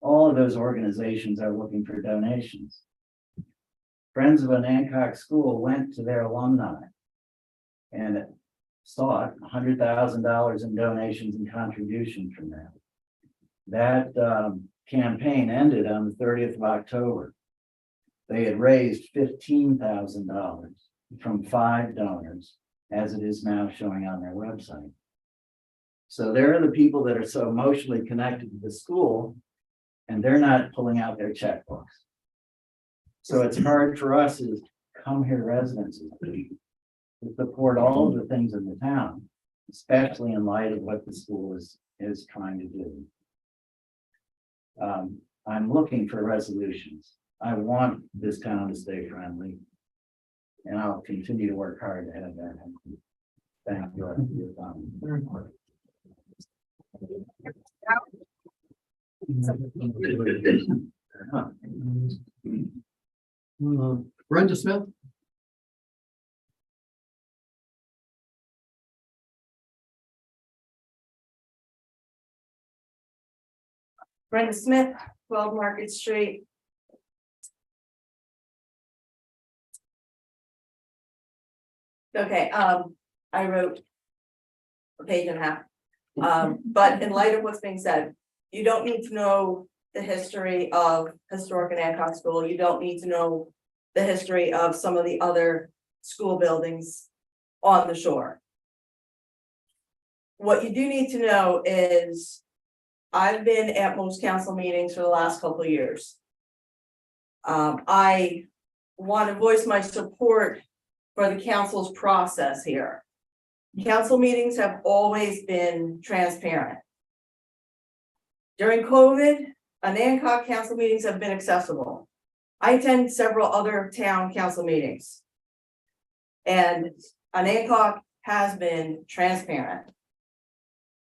all of those organizations are looking for donations. Friends of Onancock School went to their alumni and sought $100,000 in donations and contributions from them. That campaign ended on the 30th of October. They had raised $15,000 from 5 donors, as it is now showing on their website. So there are the people that are so emotionally connected to the school, and they're not pulling out their checkbooks. So it's hard for us as come here residents to support all of the things in the town, especially in light of what the school is trying to do. I'm looking for resolutions. I want this town to stay friendly, and I'll continue to work hard to have that happen. Thank you for your time. Brenda Smith? Brenda Smith, 12 Market Street. Okay, I wrote a page and a half. But in light of what's being said, you don't need to know the history of Historic and Hancock School. You don't need to know the history of some of the other school buildings on the shore. What you do need to know is I've been at most council meetings for the last couple of years. I want to voice my support for the council's process here. Council meetings have always been transparent. During COVID, Anacog council meetings have been accessible. I attend several other town council meetings. And Anacog has been transparent.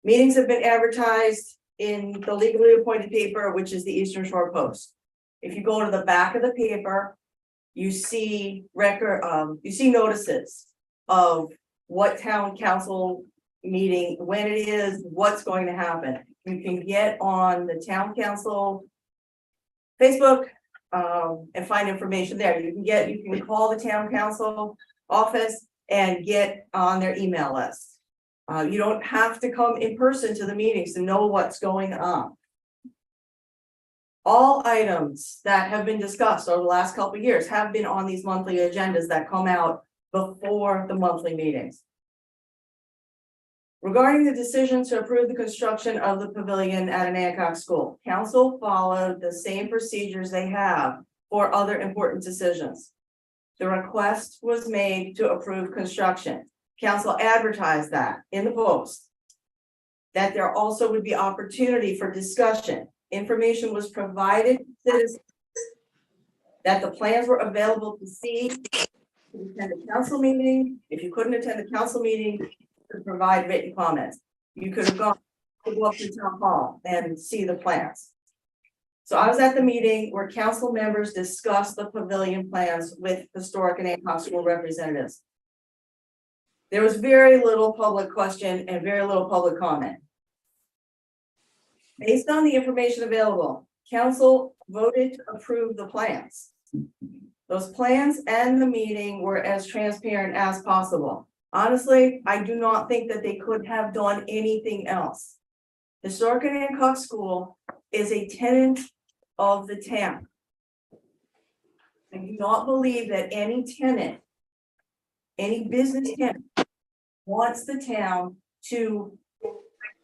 Meetings have been advertised in the legally appointed paper, which is the Eastern Shore Post. If you go to the back of the paper, you see notices of what town council meeting, when it is, what's going to happen. You can get on the town council Facebook and find information there. You can call the town council office and get on their email list. You don't have to come in person to the meetings to know what's going on. All items that have been discussed over the last couple of years have been on these monthly agendas that come out before the monthly meetings. Regarding the decision to approve the construction of the pavilion at Anacog School, council followed the same procedures they have for other important decisions. The request was made to approve construction. Council advertised that in the Post, that there also would be opportunity for discussion. Information was provided to citizens that the plans were available to see, to attend a council meeting. If you couldn't attend the council meeting, you could provide written comments. You could have gone to go up to town hall and see the plans. So I was at the meeting where council members discussed the pavilion plans with Historic and Hancock School representatives. There was very little public question and very little public comment. Based on the information available, council voted to approve the plans. Those plans and the meeting were as transparent as possible. Honestly, I do not think that they could have done anything else. Historic and Hancock School is a tenant of the town. I do not believe that any tenant, any business tenant, wants the town to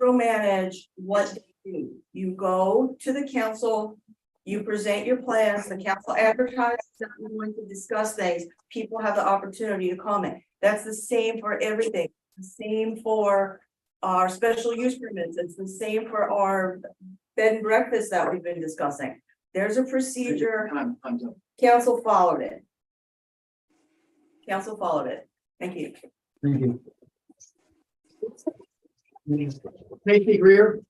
micromanage what they do. You go to the council, you present your plans, the council advertises that we're going to discuss things, people have the opportunity to comment. That's the same for everything, the same for our special use permits, it's the same for our bed and breakfast that we've been discussing. There's a procedure, council followed it. Council followed it, thank you. Thank you. Casey Greer.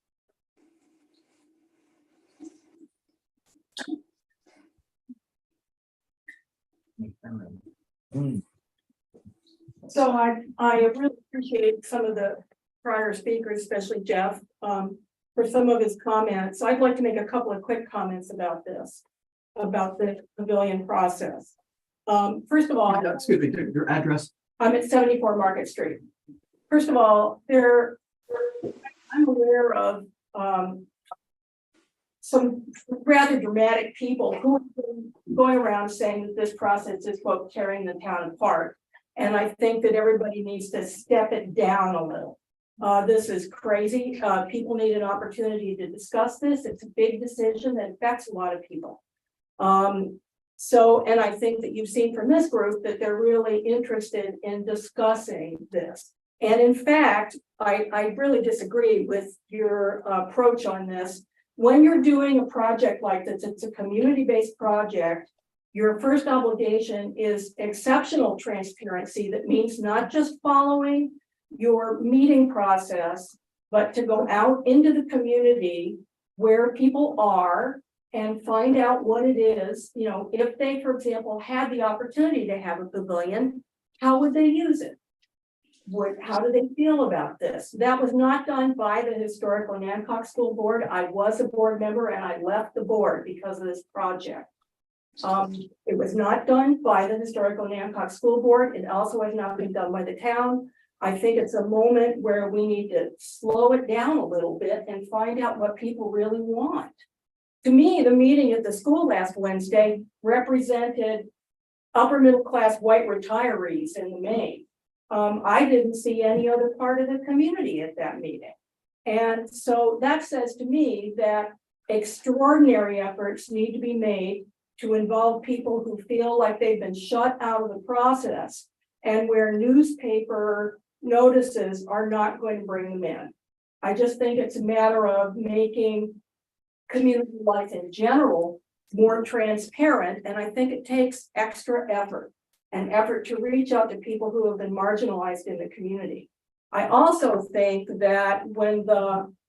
So I really appreciate some of the prior speakers, especially Jeff, for some of his comments. I'd like to make a couple of quick comments about this, about the pavilion process. First of all, Excuse me, your address. I'm at 74 Market Street. First of all, I'm aware of some rather dramatic people who have been going around saying that this process is, quote, tearing the town apart. And I think that everybody needs to step it down a little. This is crazy. People need an opportunity to discuss this. It's a big decision that affects a lot of people. And I think that you've seen from this group that they're really interested in discussing this. And in fact, I really disagree with your approach on this. When you're doing a project like this, it's a community-based project. Your first obligation is exceptional transparency. That means not just following your meeting process, but to go out into the community where people are and find out what it is. You know, if they, for example, had the opportunity to have a pavilion, how would they use it? How do they feel about this? That was not done by the Historical Hancock School Board. I was a board member and I left the board because of this project. It was not done by the Historical Hancock School Board. It also has not been done by the town. I think it's a moment where we need to slow it down a little bit and find out what people really want. To me, the meeting at the school last Wednesday represented upper middle class white retirees in the main. I didn't see any other part of the community at that meeting. And so that says to me that extraordinary efforts need to be made to involve people who feel like they've been shut out of the process and where newspaper notices are not going to bring them in. I just think it's a matter of making community life in general more transparent, and I think it takes extra effort and effort to reach out to people who have been marginalized in the community. I also think that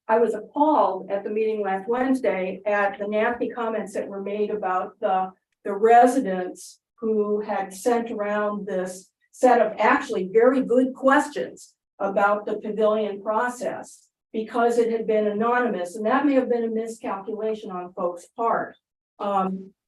I was appalled at the meeting last Wednesday at the nasty comments that were made about the residents who had sent around this set of actually very good questions about the pavilion process because it had been anonymous, and that may have been a miscalculation on folks' part.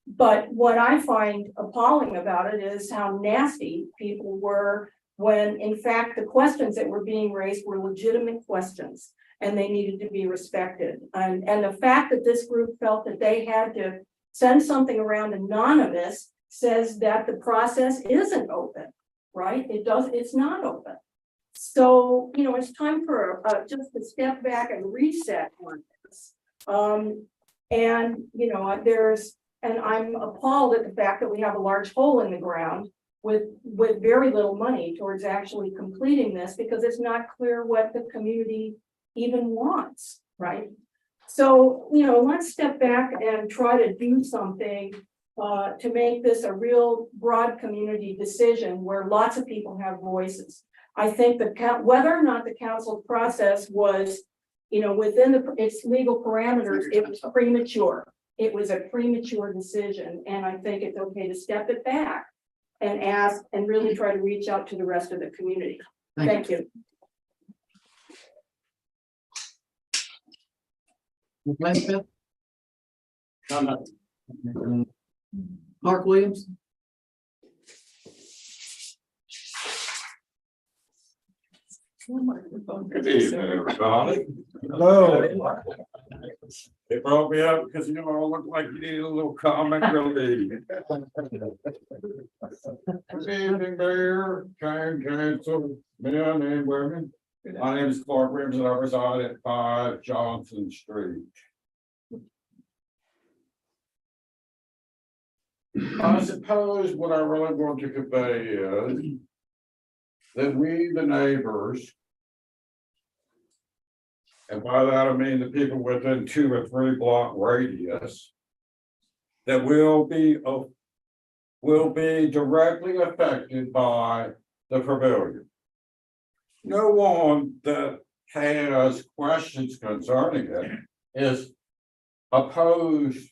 But what I find appalling about it is how nasty people were when in fact the questions that were being raised were legitimate questions and they needed to be respected. And the fact that this group felt that they had to send something around anonymous says that the process isn't open, right? It's not open. So, you know, it's time for just to step back and reset on this. And, you know, and I'm appalled at the fact that we have a large hole in the ground with very little money towards actually completing this because it's not clear what the community even wants, right? So, you know, let's step back and try to do something to make this a real broad community decision where lots of people have voices. I think that whether or not the council process was, you know, within its legal parameters, it was premature. It was a premature decision, and I think it's okay to step it back and ask and really try to reach out to the rest of the community. Thank you. Glenn Smith? Clark Williams? Good evening, everybody. Hello. They brought me up because, you know, I look like you need a little comic relief. Good evening, Mayor, County Council, men and women. My name is Clark Williams and I reside at 5 Johnson Street. I suppose what I really want to convey is that we, the neighbors, and by that I mean the people within 2 or 3 block radius, that will be directly affected by the pavilion. No one that has questions concerning it is opposed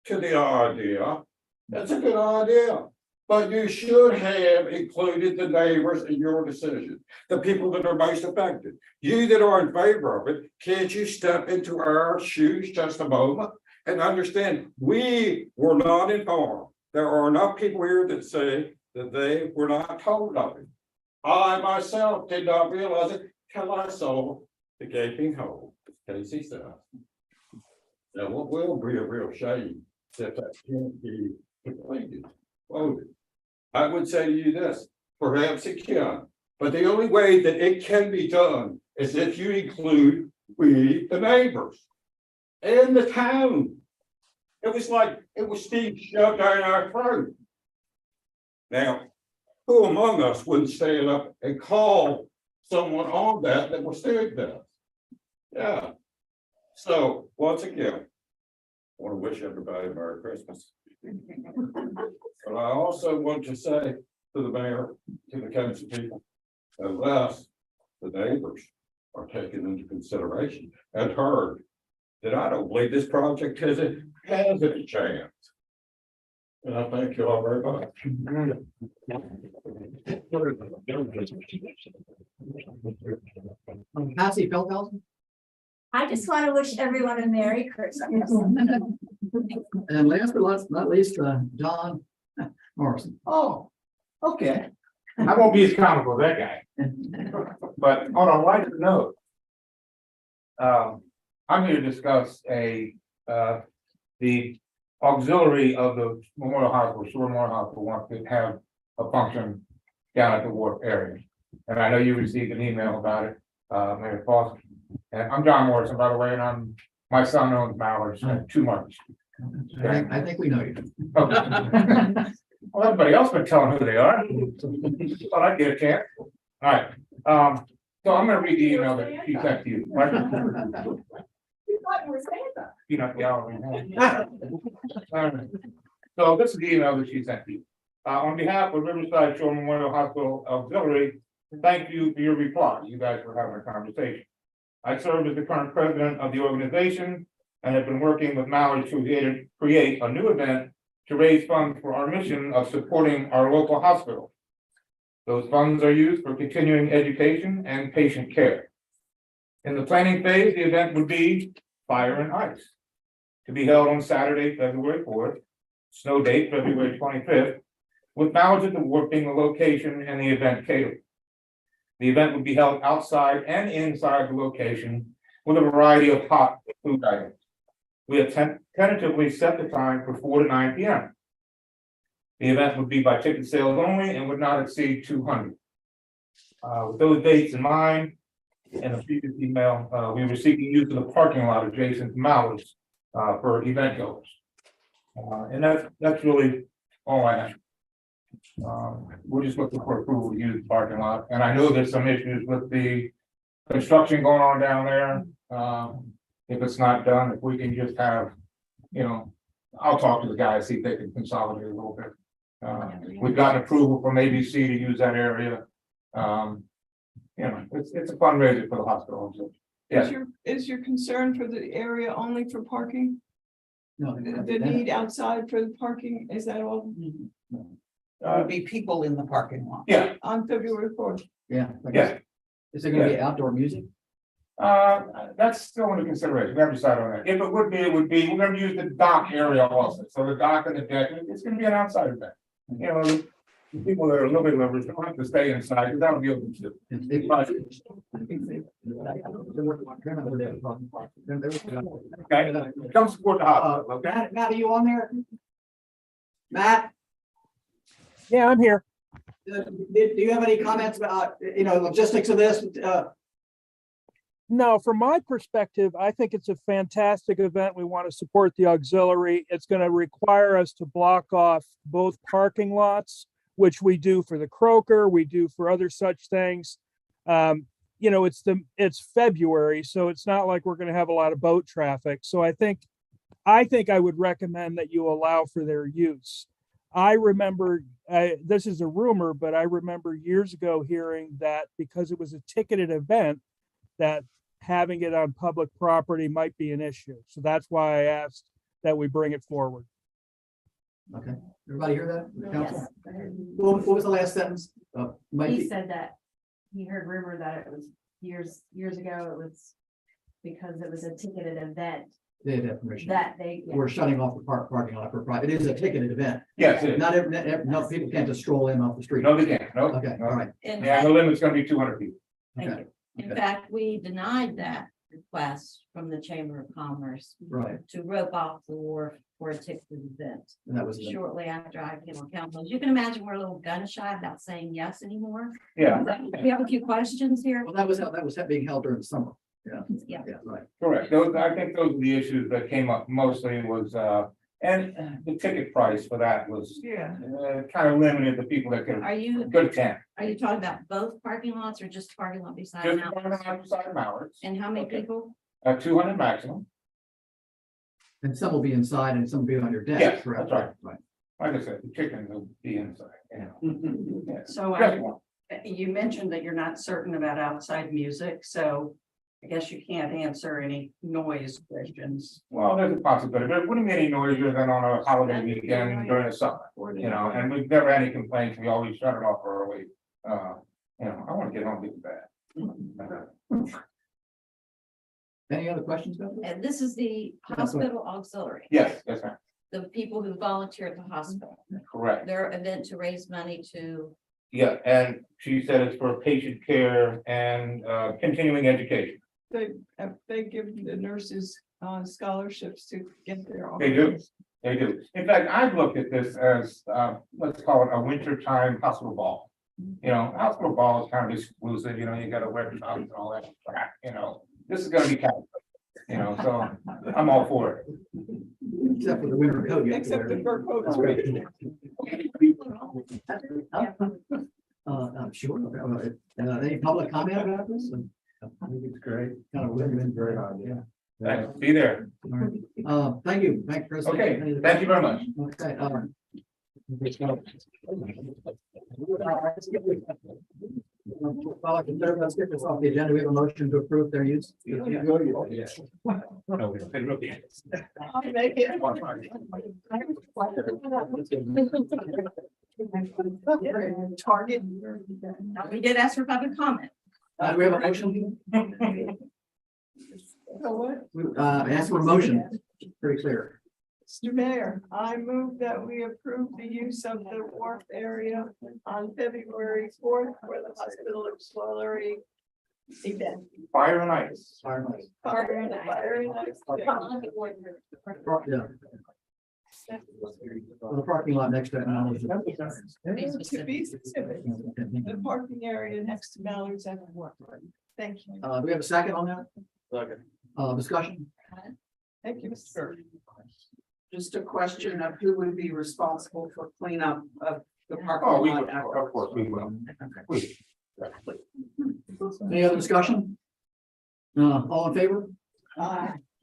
to the idea. That's a good idea. But you should have included the neighbors in your decision, the people that are most affected. You that are in favor of it, can't you step into our shoes just a moment and understand we were not informed? There are enough people here that say that they were not told of it. I myself did not realize it till I saw the gaping hole, as Casey said. Now, what will be a real shame that can't be completed, voted. I would say to you this, perhaps it can, but the only way that it can be done is if you include we, the neighbors, and the town. It was like it was being shoved down our throat. Now, who among us wouldn't stand up and call someone on that was doing this? Yeah. So once again, I want to wish everybody a Merry Christmas. But I also want to say to the mayor, to the council people, unless the neighbors are taken into consideration and heard, that I don't believe this project has any chance. And I thank you all very much. Patsy Feldhausen? I just want to wish everyone a Merry Christmas. And last but not least, John Morrison. Oh, okay. I won't be as comical as that guy. But on a lighter note, I'm going to discuss a the auxiliary of the Memorial Hospital, Shore Memorial Hospital, wants to have a function down at the wharf area. And I know you received an email about it, Mayor Foster. And I'm John Morrison, by the way, and my son owns Mallards, 2 months. I think we know you. Okay. Well, everybody else been telling who they are. Thought I'd get a chance. All right, so I'm gonna read the email that she sent to you. Right? Peanut gallery. All right. So this is the email that she sent to you. On behalf of Riverside Shore Memorial Hospital Auxiliary, thank you for your reply. You guys were having a conversation. I serve as the current president of the organization and have been working with Mallard to create a new event to raise funds for our mission of supporting our local hospital. Those funds are used for continuing education and patient care. In the planning phase, the event would be Fire and Ice, to be held on Saturday, February 4th, snow date February 25th, with Mallards at the Wharf being the location and the event catering. The event would be held outside and inside the location with a variety of hot food items. We have tentatively set the time for 4 to 9 p.m. The event would be by ticket sales only and would not exceed 200. With those dates in mind, in the previous email, we were seeking use of the parking lot adjacent to Mallards for event goers. And that's really all I have. We're just looking for approval to use the parking lot, and I know there's some issues with the construction going on down there. If it's not done, if we can just have, I'll talk to the guys, see if they can consolidate a little bit. We've gotten approval from ABC to use that area. It's a fundraiser for the hospital. So, yeah. Is your concern for the area only for parking? No, The need outside for the parking, is that all There would be people in the parking lot. Yeah, on February 4th? Yeah. yeah. Is there gonna be outdoor music? That's still under consideration. We haven't decided on that. If it would be, we're gonna use the dock area also. So the dock and the deck, it's gonna be an outside event. The people that are living livers don't have to stay inside, because that would be open to. Okay, come support the hospital, okay? Matt, are you on there? Matt, Yeah, I'm here. do you have any comments about, logistics of this? No, from my perspective, I think it's a fantastic event. We want to support the auxiliary. It's going to require us to block off both parking lots, which we do for the Croker, we do for other such things. It's February, so it's not like we're going to have a lot of boat traffic. So I think I would recommend that you allow for their use. I remember, this is a rumor, but I remember years ago hearing that because it was a ticketed event, that having it on public property might be an issue. So that's why I asked that we bring it forward. Okay, everybody hear that? Council? What was the last sentence? Might He be- said that he heard rumor that it was years ago, it was because it was a ticketed event They had information. that they. We're shutting off the parking lot for private. It is a ticketed event. Yes, it is. Not no, people can't just stroll in off the street. No, they can't, no. Okay, no. all right. In Yeah, fact, the limit's gonna be 200 people. Okay, in fact, we denied that request from the Chamber of Commerce right. to rope off the wharf for a ticketed event. And that was, Shortly after I came on council, as you can imagine, we're a little gun shy about saying yes anymore. Yeah, We have a few questions here. well, that was being held during the summer. Yeah, Yeah. yeah, right. correct. I think those are the issues that came up mostly was, and the ticket price for that was Yeah. kind of limited to people that could Are you attend. talking about both parking lots or just the parking lot beside Just now? on the side of Mallards, And how many Okay. people? 200 maximum. And some will be inside and some will be on your deck. Yes, correct? that's Right. Like I said, the chickens will be inside. Yeah. So Just one. you mentioned that you're not certain about outside music, so I guess you can't answer any noise questions. Well, there's a possibility, but it wouldn't be any noisier than on a holiday weekend during the summer, and we've never had any complaints. We always shut it off early. I want to get home and get to bed. Any other questions about this? And this is the hospital auxiliary, Yes, yes, ma'am. the people who volunteer at the hospital, Correct. their event to raise money to, Yeah, and she said it's for patient care and continuing education. They give the nurses scholarships to get there. They do, they do. In fact, I've looked at this as, let's call it a wintertime hospital ball. You know, hospital ball is kind of exclusive, you know, you gotta wear socks and all that crap, you know. This is gonna be capital, you know, so I'm all for it. Except for the winter coat. you have to Except wear. the fur coat. That's right. I'm sure. Any public comment about this? I think it's great. Kind of been very hard, yeah. Thanks, be there. All right. Thank you, Chris. Okay, thank you very much. Okay. Well, I consider, let's get this off the agenda. We have a motion to approve their use. No, we don't. I'll make it. Target. We did ask for public comment. Do we have a motion? So what? Ask for a motion. Pretty clear. Mr. Mayor, I move that we approve the use of the wharf area on February 4th for the hospital auxiliary event. Fire and ice. Fire and ice. Fire and ice. Yeah. Well, the parking lot next to it. To be specific, the parking area next to Mallory's at the wharf. Thank you. Do we have a second on that? Second. Discussion? Thank you, Mr. Burke. Just a question of who would be responsible for cleanup of the Oh, parking we will, lot. after. of course, we will. We- Any other discussion? All in favor?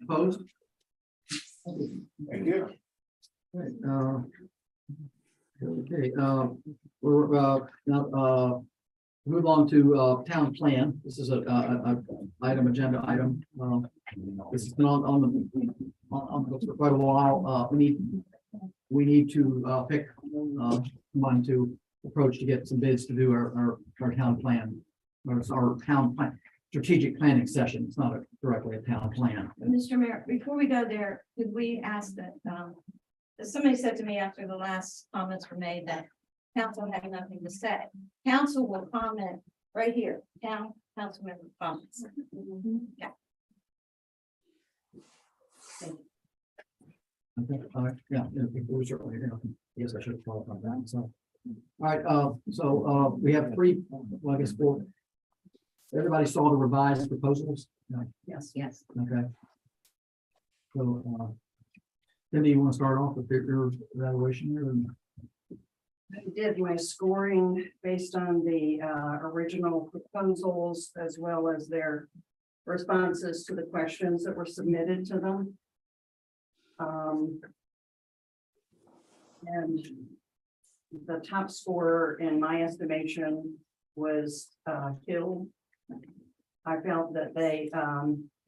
Opposed? Thank you. Right, okay, we're, now, move on to, town plan. This is a item, agenda item. This has been on the books for quite a while. We need to, pick, one to approach to get some bids to do our town plan. Or it's our town plan, strategic planning session. It's not directly a town plan. Mr. Mayor, before we go there, could we ask that, somebody said to me after the last comments were made that council had nothing to say. Council will comment right here, council member comments. Yeah. Okay, yeah, we certainly, yes, I should follow up on that, so. All right, so, we have three, well, I guess four. Everybody saw the revised proposals? No. Yes, yes. Okay. So, Cindy, you want to start off with your evaluation here? I did my scoring based on the original proposals as well as their responses to the questions that were submitted to them. And the top scorer in my estimation was Hill. I felt that they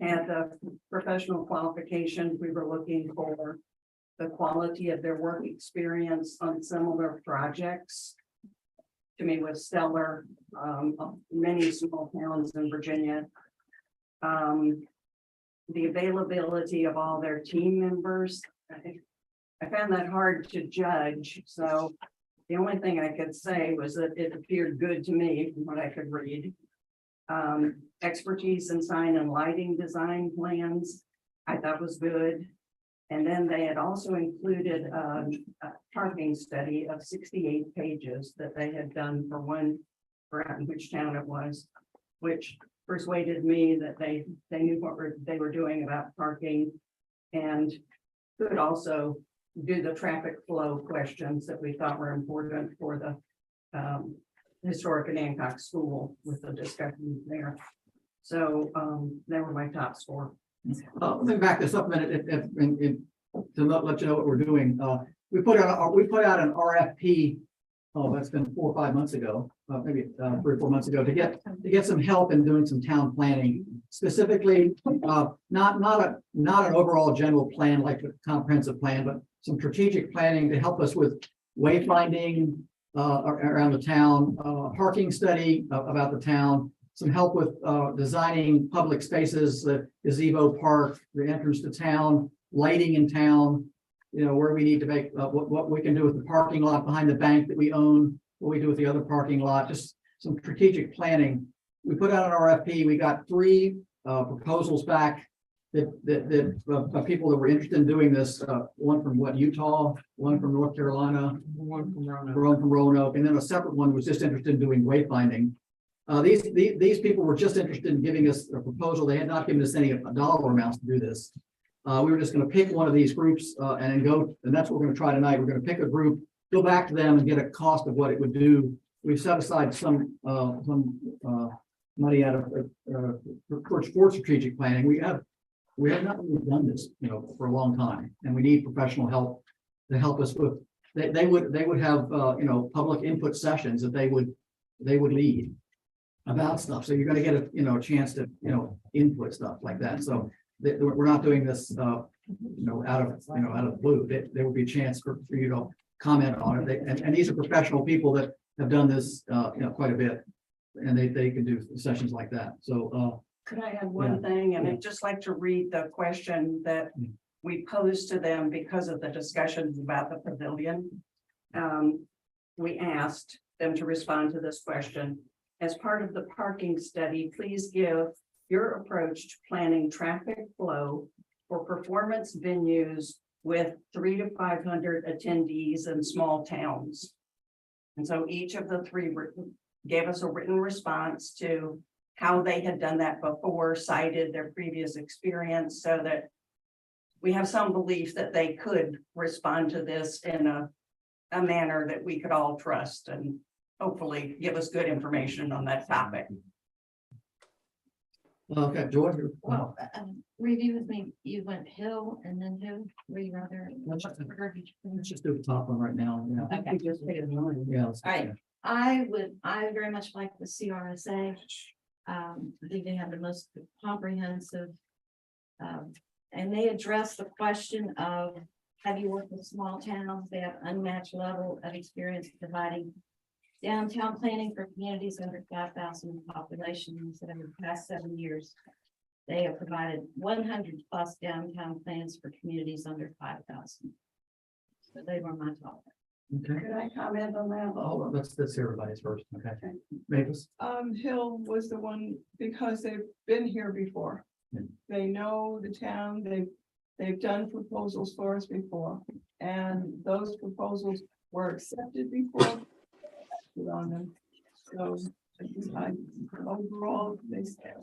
had the professional qualifications we were looking for, the quality of their work experience on similar projects. To me was stellar, many small towns in Virginia. The availability of all their team members, I found that hard to judge, so the only thing I could say was that it appeared good to me from what I could read. Expertise in sign and lighting design plans, I thought was good. And then they had also included a parking study of 68 pages that they had done for one, forgotten which town it was, which persuaded me that they knew what they were doing about parking and could also do the traffic flow questions that we thought were important for the historic and Hancock School with the discussion there. So they were my top score. Let me back this up a minute, to let you know what we're doing. We put out an RFP. Oh, that's been 4 or 5 months ago, maybe 3 or 4 months ago, to get some help in doing some town planning. Specifically, not an overall general plan like the comprehensive plan, but some strategic planning to help us with wayfinding around the town, parking study about the town, some help with designing public spaces, the gazebo park, the entrance to town, lighting in town, you know, where we need to make, what we can do with the parking lot behind the bank that we own, what we do with the other parking lot, just some strategic planning. We put out an RFP, we got 3 proposals back. people that were interested in doing this, one from Utah, one from North Carolina, One from Roanoke. Jerome from Roanoke, and then a separate one was just interested in doing wayfinding. These people were just interested in giving us a proposal. They had not given us any dollar amounts to do this. We were just gonna pick one of these groups, and then go, and that's what we're gonna try tonight. We're gonna pick a group, go back to them and get a cost of what it would do. We've set aside some money out of, for strategic planning. We have not really done this, for a long time, and we need professional help to help us with, they would have, public input sessions that they would lead about stuff. So you're gonna get a chance to, input stuff like that. So we're not doing this, out of the blue. There will be a chance for you to comment on it. And these are professional people that have done this, quite a bit. And they can do sessions like that. So, Could I add one thing? And I'd just like to read the question that we posed to them because of the discussions about the pavilion. We asked them to respond to this question. As part of the parking study, please give your approach to planning traffic flow for performance venues with 300 to 500 attendees in small towns. And so each of the three gave us a written response to how they had done that before, cited their previous experience, so that we have some belief that they could respond to this in a manner that we could all trust, and hopefully give us good information on that topic. okay, George. Well, review with me, you went Hill and then who, were you rather? Let's just do the top one right now. Yeah. Okay. Yeah. All right, I very much like the CRSA. I think they have the most comprehensive. And they address the question of, have you worked with small towns? They have unmatched level of experience providing downtown planning for communities under 5,000 populations that over the past 7 years. They have provided 100 plus downtown plans for communities under 5,000. So they were my top. Okay. Could I comment on that? Oh, let's hear everybody's first. Okay. Mavis. Hill was the one, because they've been here before. Yeah. They know the town, they've done proposals for us before, and those proposals were accepted before. On them, so overall, they said,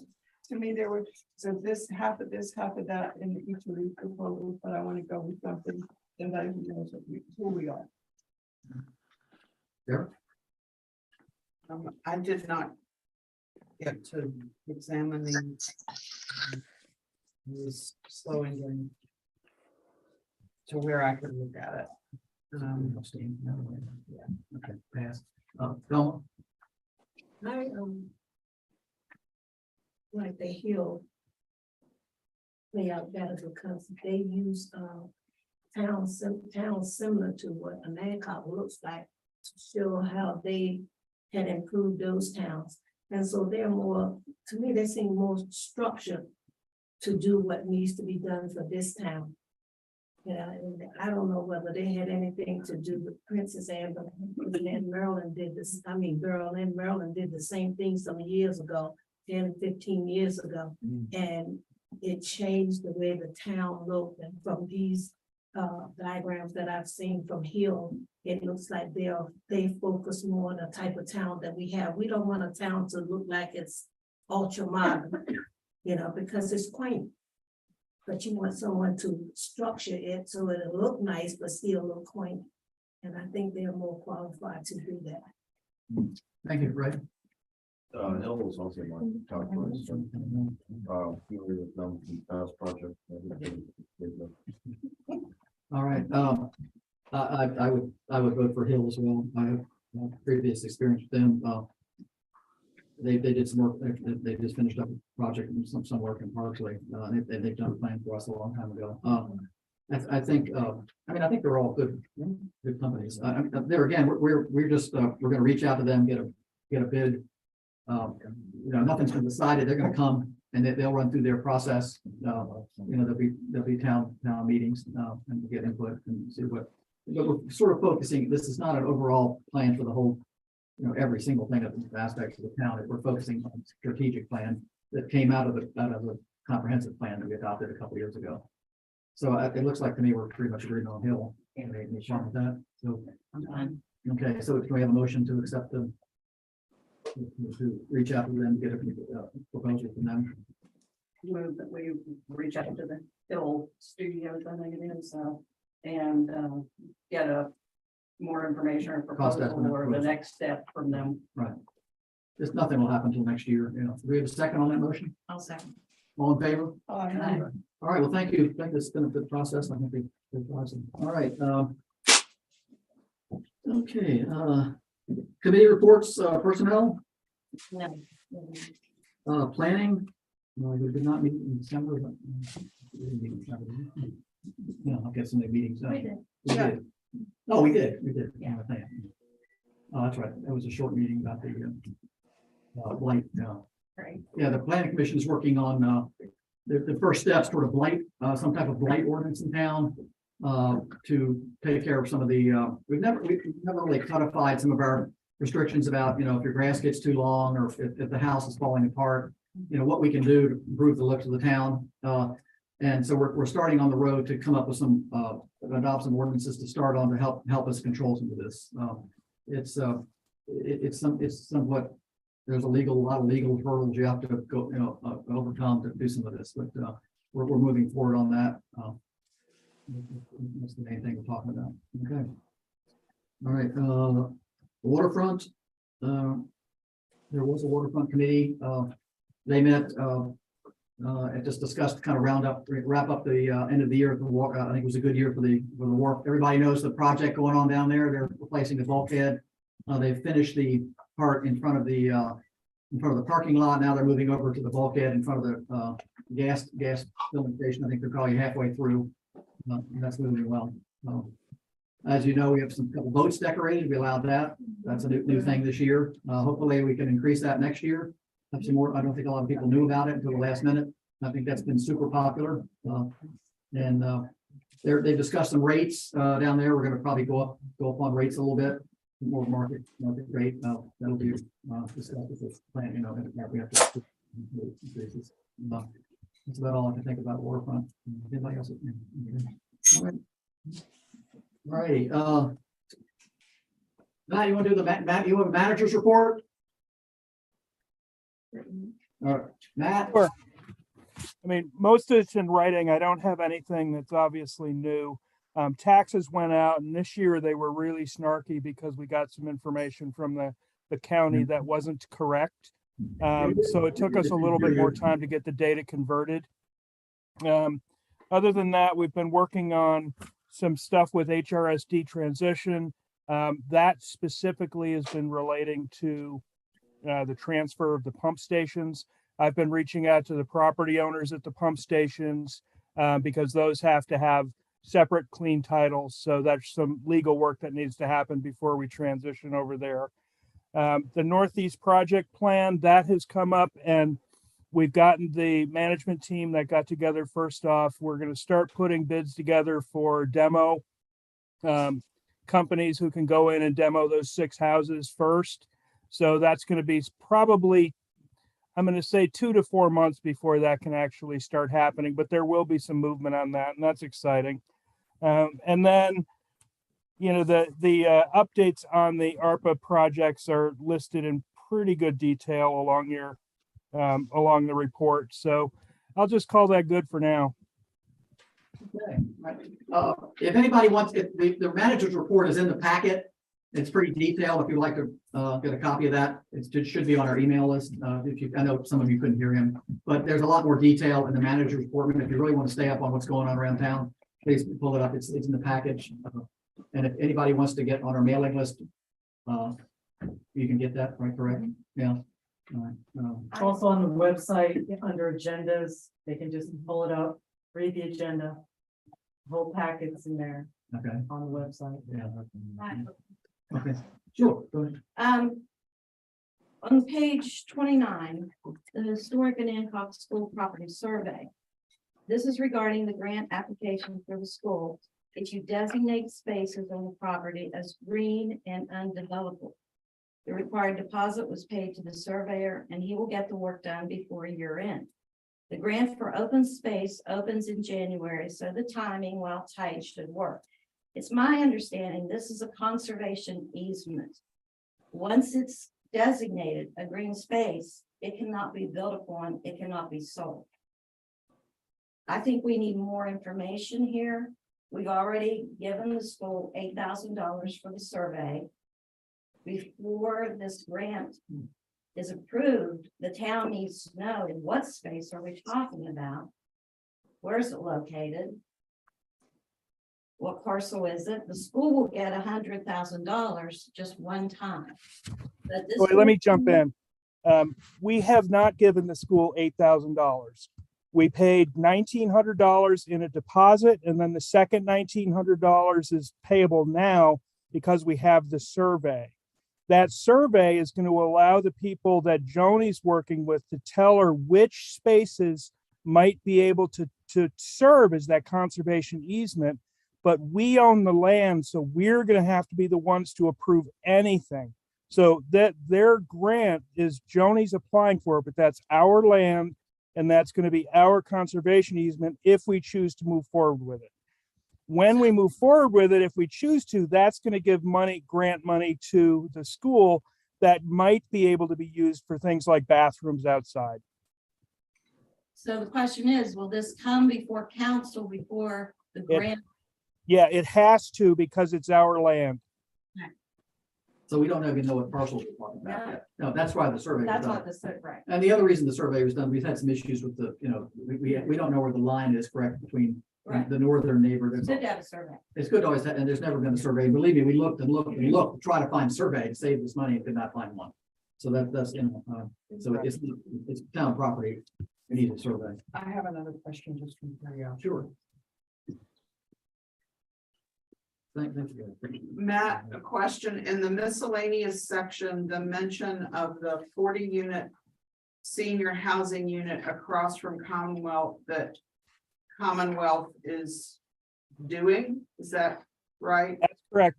to me, there were, so half of that in each of these proposals, but I want to go with something that knows who we are. There. I did not get to examining. Was slowing down to where I could look at it. Yeah. Okay, pass. Thelma. I, like the Hill layout better because they use, towns similar to what Anacott looks like to show how they had improved those towns. And so they're more, to me, they seem more structured to do what needs to be done for this town. Yeah, and I don't know whether they had anything to do with Princess Anne, but and Maryland did this, Berlin, Maryland did the same thing some years ago, 10, 15 years ago. And it changed the way the town looked, and from these diagrams that I've seen from Hill, it looks like they focus more on the type of town that we have. We don't want a town to look like it's ultra modern, because it's quaint. But you want someone to structure it so it'll look nice, but still look quaint. And I think they're more qualified to do that. Thank you, Ray. Hill was also my top choice. Familiar with them from past project. All right. I would vote for Hill as well. I have previous experience with them. They did some work. They just finished up a project and some work in Parkway. They've done a plan for us a long time ago. I think they're all good companies. There again, we're just we're going to reach out to them, get a bid. Nothing's been decided. They're going to come and they'll run through their process. There'll be town meetings and get input and see what. But we're sort of focusing. This is not an overall plan for the whole. Every single thing of the aspects of the town. We're focusing on a strategic plan that came out of a comprehensive plan that we adopted a couple years ago. So it looks like to me we're pretty much agreed on Hill. Any problem with that? So, okay, so can we have a motion to accept them? To reach out to them, get a proposal from them. Move that we reach out to the Hill Studios, I think it is, and get a more information or proposal estimate, or the next step from them. Right. Just nothing will happen until next year, you know. Do we have a second on that motion? I'll second. All in favor? Aye. All right, well, thank you. I think it's been a good process. I think we've awesome. All right. Okay, committee reports, personnel, No. planning. We did not meet in December. But, we didn't meet in December, did we? No, I'll get some of the meetings done. We did. We Yeah. did. Oh, we did. Yeah. Oh, that's right. That was a short meeting about the blight. Right. Yeah, the planning commission is working on the first steps toward a blight, some type of blight ordinance in town. To take care of some of the, we've never really codified some of our restrictions about, you know, if your grass gets too long or if the house is falling apart, you know, what we can do to improve the looks of the town. And so we're starting on the road to come up with some, adopt some ordinances to start on to help us control some of this. It's somewhat, there's a lot of legal hurdles you have to go, you know, overcome to do some of this, but we're moving forward on that. That's the main thing we're talking about. Okay. All right, waterfront. There was a waterfront committee. They met and just discussed, kind of wrap up the end of the year at the walk. I think it was a good year for the wharf. Everybody knows the project going on down there. They're replacing the bulkhead. They've finished the part in front of the parking lot. Now they're moving over to the bulkhead in front of the gas filling station. I think they're probably halfway through. And that's moving well. As you know, we have some couple boats decorated. We allowed that. That's a new thing this year. Hopefully we can increase that next year. Have some more. I don't think a lot of people knew about it until the last minute. I think that's been super popular. They've discussed some rates down there. We're going to probably go up on rates a little bit. More market rate. That'll be discussed with this plan. You know, we have to increases. That's about all I can think about waterfront. Anybody else? All right. All right. Matt, you want to do Matt, you have a manager's report? All right, Matt. Sure. I mean, most of it's in writing. I don't have anything that's obviously new. Taxes went out, and this year they were really snarky because we got some information from the county that wasn't correct. So it took us a little bit more time to get the data converted. Other than that, we've been working on some stuff with HRSD transition. That specifically has been relating to the transfer of the pump stations. I've been reaching out to the property owners at the pump stations because those have to have separate clean titles. So that's some legal work that needs to happen before we transition over there. The Northeast project plan that has come up, and we've gotten the management team that got together. First off, we're going to start putting bids together for demo companies who can go in and demo those 6 houses first. So that's going to be probably, I'm going to say 2 to 4 months before that can actually start happening, but there will be some movement on that, and that's exciting. And then, you know, the updates on the ARPA projects are listed in pretty good detail along the report. So I'll just call that good for now. Okay. Right. If anybody wants, the manager's report is in the packet. It's pretty detailed. If you'd like to get a copy of that, it should be on our email list. I know some of you couldn't hear him, but there's a lot more detail in the manager's report. If you really want to stay up on what's going on around town, please pull it up. It's in the package. And if anybody wants to get on our mailing list, you can get that, right? Correct? Yeah. All right. Also on the website, under agendas, they can just pull it up, read the agenda. Whole packets in there Okay. on the website. Yeah. Okay. Sure. Go ahead. On page 29, the Historic and Hancock School Property Survey. This is regarding the grant application for the school. If you designate spaces on the property as green and undevelopable, the required deposit was paid to the surveyor and he will get the work done before year end. The grant for open space opens in January, so the timing, while tight, should work. It's my understanding this is a conservation easement. Once it's designated a green space, it cannot be built upon, it cannot be sold. I think we need more information here. We've already given the school $8,000 for the survey. Before this grant is approved, the town needs to know what space are we talking about? Where's it located? What parcel is it? The school will get $100,000 just one time. But this Wait, let me jump in. We have not given the school $8,000. We paid $1,900 in a deposit, and then the second $1,900 is payable now because we have the survey. That survey is going to allow the people that Joni's working with to tell her which spaces might be able to serve as that conservation easement, but we own the land, so we're going to have to be the ones to approve anything. So that their grant is Joni's applying for, but that's our land, and that's going to be our conservation easement if we choose to move forward with it. When we move forward with it, if we choose to, that's going to give grant money to the school that might be able to be used for things like bathrooms outside. So the question is, will this come before council before the grant? Yeah, it has to because it's our land. So we don't even know what parcels we're talking about yet. No, that's why the survey was That's done. what the, right. And the other reason the survey was done, we've had some issues with the, we don't know where the line is correct between Right. the northern neighbor. It's good to have a survey. It's good to always, and there's never been a survey. Believe me, we looked and looked and looked, to try to find a survey to save this money and could not find one. So that's, so it's town property. We need a survey. I have another question just from curiosity. Sure. Thank you. Matt, a question in the miscellaneous section, the mention of the 40-unit senior housing unit across from Commonwealth that Commonwealth is doing, is that right? That's correct.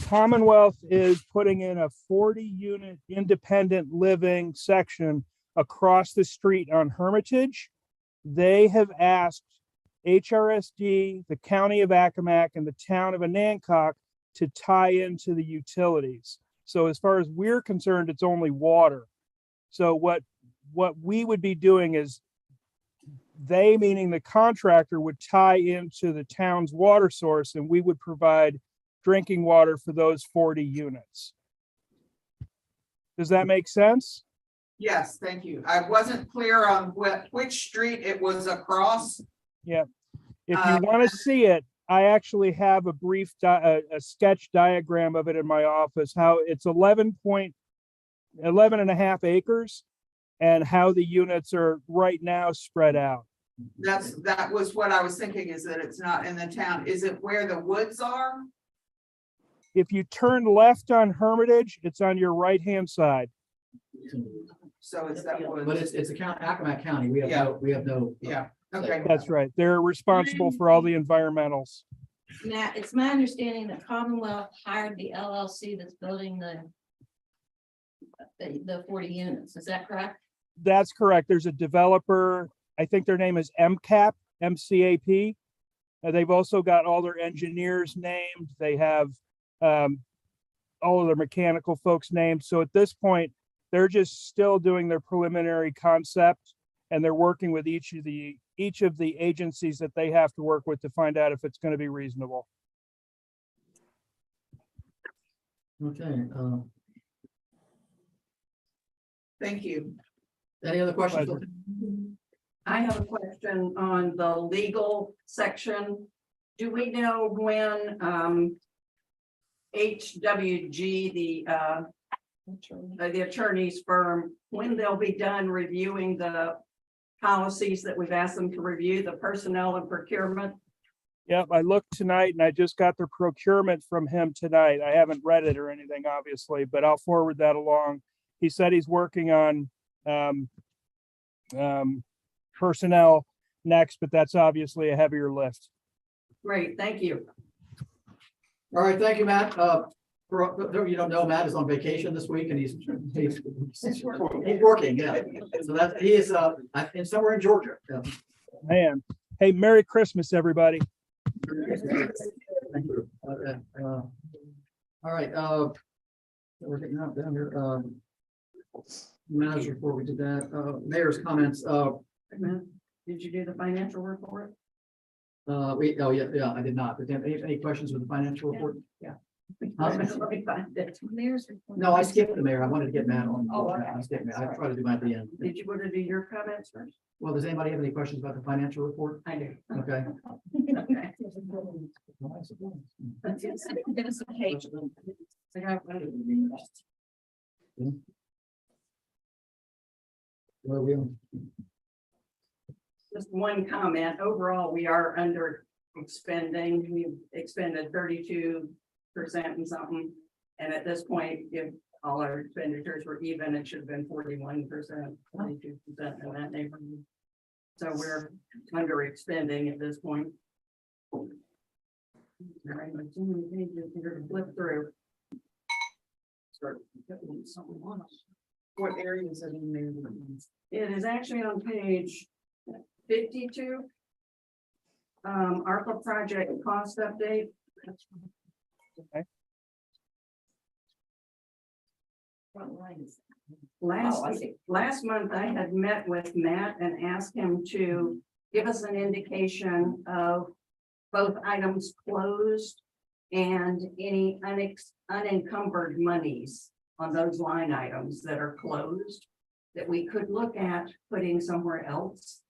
Commonwealth is putting in a 40-unit independent living section across the street on Hermitage. They have asked HRSD, the county of Accomack, and the town of Anancock to tie into the utilities. So as far as we're concerned, it's only water. So what we would be doing is they, meaning the contractor, would tie into the town's water source, and we would provide drinking water for those 40 units. Does that make sense? Yes, thank you. I wasn't clear on which street it was across. Yeah. If you want to see it, I actually have a brief, a sketch diagram of it in my office, how it's 11 and a half acres and how the units are right now spread out. That was what I was thinking, is that it's not in the town. Is it where the woods are? If you turn left on Hermitage, it's on your right-hand side. So it's that woods. But it's a county, Accomack County. We have no. Yeah, okay. That's right. They're responsible for all the environmentals. Matt, it's my understanding that Commonwealth hired the LLC that's building the 40 units. Is that correct? That's correct. There's a developer, I think their name is MCAP, MCAP. They've also got all their engineers named. They have all of their mechanical folks named. So at this point, they're just still doing their preliminary concept, and they're working with each of the agencies that they have to work with to find out if it's going to be reasonable. Okay. Thank you. Any other questions? Pleasure. I have a question on the legal section. Do we know when HWG, the attorney's firm, when they'll be done reviewing the policies that we've asked them to review, the personnel and procurement? Yep, I looked tonight and I just got the procurement from him tonight. I haven't read it or anything, obviously, but I'll forward that along. He said he's working on personnel next, but that's obviously a heavier lift. Great, thank you. All right, thank you, Matt. you don't know, Matt is on vacation this week and he's working, yeah. So that, he is, somewhere in Georgia. Yeah. Man, hey, Merry Christmas, everybody. Thank you. Okay, all right, we're getting up down here, manager report, we did that, mayor's comments, Did you do the financial report? yeah, I did not, but any questions with the financial report? Yeah. Huh? Let me find it. No, I skipped the mayor, I wanted to get Matt on. Oh, okay. I skipped Matt. I try to do Matt at the end. Did you want to do your comments first? Well, does anybody have any questions about the financial report? I do. Okay. Okay. I got one. Well, we, Just one comment. Overall, we are under expending. We've expended 32% and something. And at this point, if all our expenditures were even, it should have been 41%, 42% in that neighborhood. So we're under expending at this point. All right, but too many pages here to flip through. Start getting something on us. What area is it in there? It is actually on page 52. ARPA project cost update. Okay. Last month, I had met with Matt and asked him to give us an indication of both items closed and any unencumbered monies on those line items that are closed that we could look at putting somewhere else.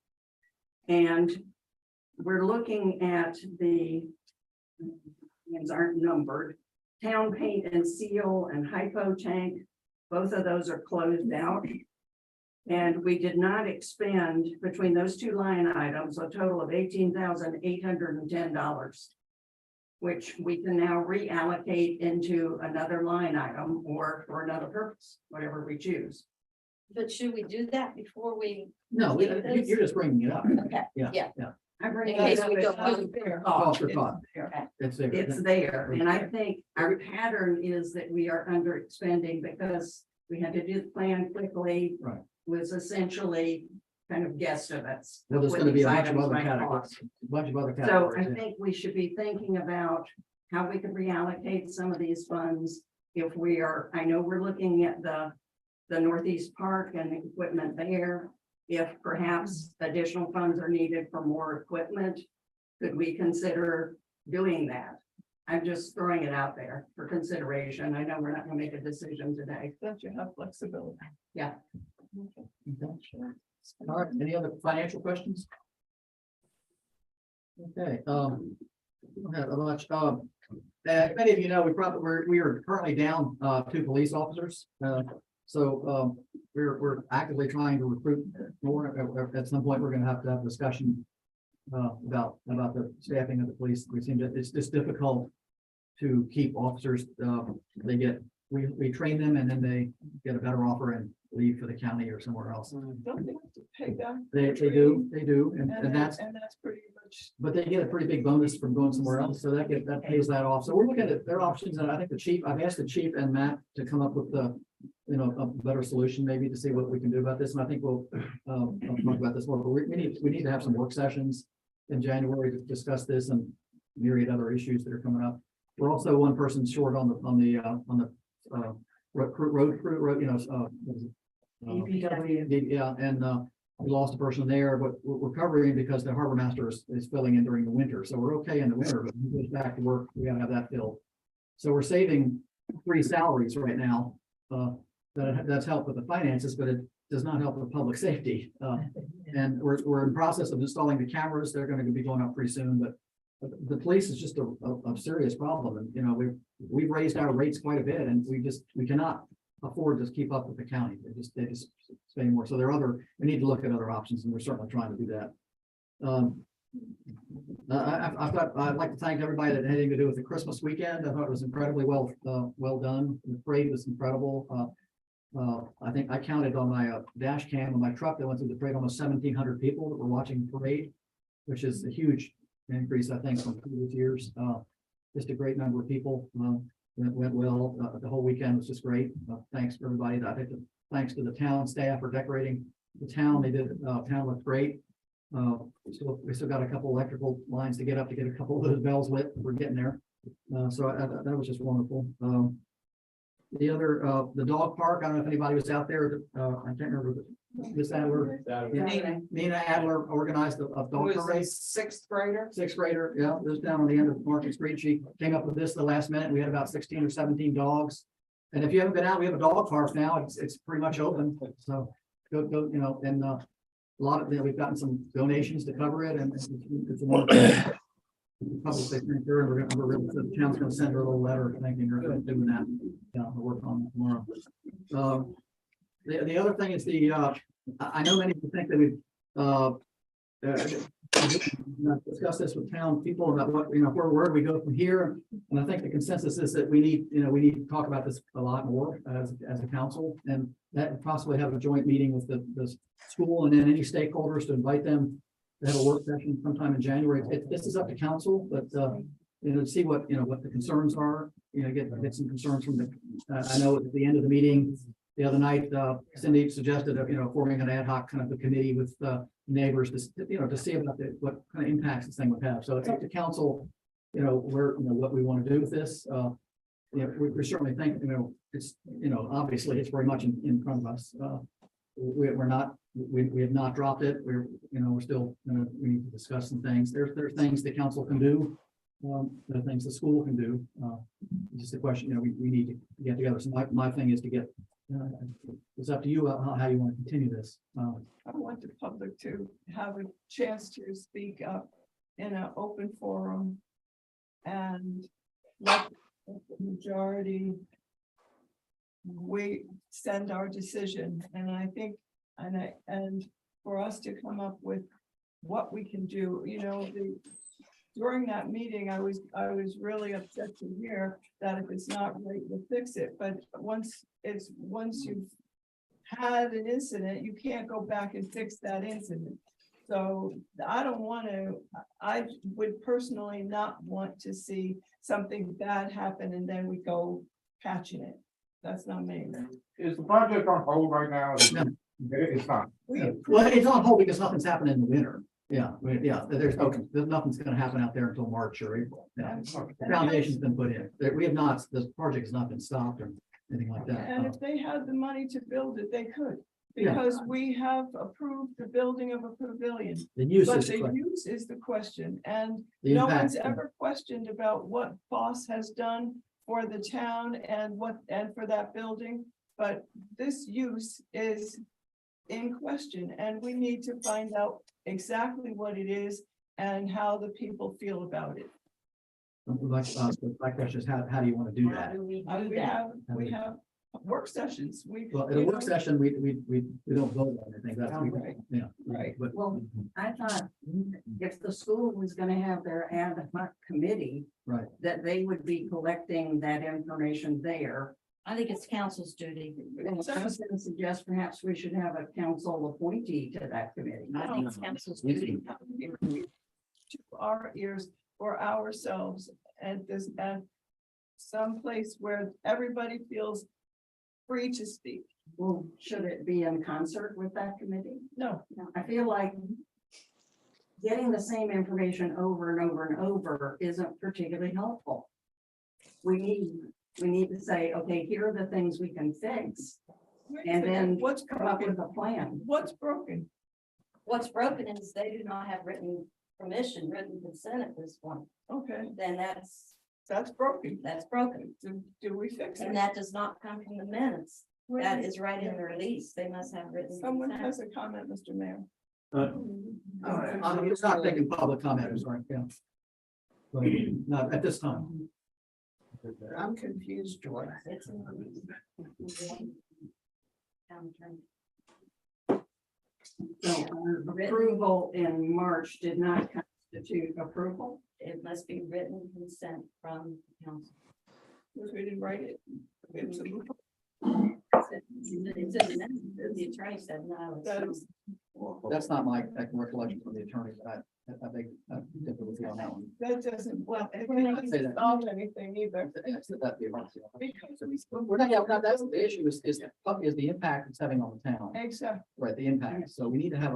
And we're looking at the, these aren't numbered, town paint and seal and hypo tank. Both of those are closed out. And we did not expend between those two line items a total of $18,810, which we can now reallocate into another line item or for another purpose, whatever we choose. But should we do that before we? no, you're just bringing it up. Okay, Yeah. yeah. Yeah. I bring In it case up we as don't other move. Cost for cost. It's there. It's there, and I think our pattern is that we are under expending because we had to do the plan quickly. Right. Was essentially kind of guesstimates. Well, there's what gonna be these a bunch of items other might categories, cost. a bunch of other So I categories. yeah. think we should be thinking about how we could reallocate some of these funds. If we are, I know we're looking at the Northeast Park and the equipment there. If perhaps additional funds are needed for more equipment, could we consider doing that? I'm just throwing it out there for consideration. I know we're not gonna make a decision today. That you have flexibility. Yeah. Okay. All right, any other financial questions? Okay, we don't have much, many of you know, we are currently down, 2 police officers. So we're actively trying to recruit more. At some point, we're gonna have a discussion about the staffing of the police. We seem that it's just difficult to keep officers. We train them and then they get a better offer and leave for the county or somewhere else. Don't they have to pay back? They do, and that's, pretty much. but they get a pretty big bonus from going somewhere else, so that pays that off. So we're looking at their options, and I think I've asked the chief and Matt to come up with a better solution maybe to see what we can do about this, and I think we'll I'll talk about this more, but we need to have some work sessions in January to discuss this and myriad other issues that are coming up. We're also one person short on the road crew, yeah, and we lost a person there, but we're covering because the harbor master is filling in during the winter. So we're okay in the winter, but when he goes back to work, we gotta have that filled. So we're saving 3 salaries right now. That's helped with the finances, but it does not help with public safety. And we're in process of installing the cameras. They're gonna be going up pretty soon, but the police is just a serious problem. And, we've raised our rates quite a bit and we cannot afford to keep up with the county. They just spend more. So we need to look at other options and we're certainly trying to do that. I'd like to thank everybody that had anything to do with the Christmas weekend. I thought it was incredibly well done. The parade was incredible. I think I counted on my dash cam on my truck that went through the parade, almost 1,700 people that were watching the parade, which is a huge increase, I think, from previous years. Just a great number of people. went well. The whole weekend was just great. Thanks for everybody. I think thanks to the town staff for decorating the town. They did, town looked great. So we still got a couple electrical lines to get up to get a couple of those bells lit. We're getting there. So that was just wonderful. The other, the dog park, I don't know if anybody was out there. I can't remember. Miss Adler. Nina Adler organized a Who dog is a parade. sixth grader? Sixth grader, yeah, it was down on the end of Market Street. She came up with this the last minute. We had about 16 or 17 dogs. And if you haven't been out, we have a dog park now. It's pretty much open. So go, you know, and a lot of, we've gotten some donations to cover it, and it's a wonderful. Publicly, we're the town's gonna send her a little letter thanking her for doing that. Yeah, we'll work on it tomorrow. The other thing is I know many people think that we've discussed this with town people about what, you know, where do we go from here? And I think the consensus is that we need to talk about this a lot more as a council, and that possibly have a joint meeting with the school and then any stakeholders to invite them to have a work session sometime in January. This is up to council, but you know, to see what, you know, what the concerns are, you know, get some concerns from the, I know at the end of the meeting the other night, Cindy suggested, you know, forming an ad hoc kind of a committee with neighbors to, you know, to see about what kind of impacts this thing would have. So it's up to council, you know, what we want to do with this. You know, we certainly think, you know, it's, you know, obviously it's very much in front of us. We have not dropped it. We're still, we need to discuss some things. There are things the council can do. There are things the school can do. Just a question, you know, we need to get together. So my thing is to get, it's up to you how you want to continue this. I want the public to have a chance to speak up in an open forum and let the majority we send our decision. And I think, and for us to come up with what we can do, you know, during that meeting, I was really upset to hear that if it's not right, we'll fix it. But once you've had an incident, you can't go back and fix that incident. So I would personally not want to see something bad happen and then we go patching it. That's not me. Is the project on hold right now? No. It's not. Well, it's on hold because nothing's happening in the winter. Yeah, there's nothing's gonna happen out there until March or April. Yeah. The foundation's been put in. We have not, this project has not been stopped or anything like that. And if they had the money to build it, they could. Yeah. Because we have approved the building of a pavilion. The use But is the correct. use is the question, and The no impact, one's ever questioned about what Boss has done for the town and for that building. But this use is in question, and we need to find out exactly what it is and how the people feel about it. My question is, how do you want to do How that? do we We do that? have work sessions. Well, in a work session, we don't vote on anything. That's, Right. yeah. Right. But Well, I thought if the school was gonna have their ad hoc committee, Right. that they would be collecting that information there. I think it's council's duty. And I was gonna suggest perhaps we should have a council appointee to that committee. I think it's council's duty. To our ears for ourselves and someplace where everybody feels free to speak. Well, should it be in concert with that committee? No, I feel like getting the same information over and over and over isn't particularly helpful. We need to say, okay, here are the things we can fix, and then what's come up broken? with a plan. What's broken? What's broken is they do not have written permission, written consent at this point. Okay, Then that's broken. broken. Do we fix And it? that does not come from the minutes. That is right in their lease. They must have written. Someone consent. has a comment, Mr. Mayor. I'm just not taking public comment, I'm sorry, yeah. But not at this time. I'm confused, Joy. It's in the lease. So approval in March did not constitute approval. It must be written consent from council. Because we didn't write it. It's The attorney said no. That is- That's not my recollection from the attorney, but I think I differ with you on that one. That doesn't, well, it Say doesn't that. solve anything either. That'd be a month, yeah. Because we. We're not, yeah, that's the issue is the impact it's having on the town, Exactly. right, the impact. So we need to have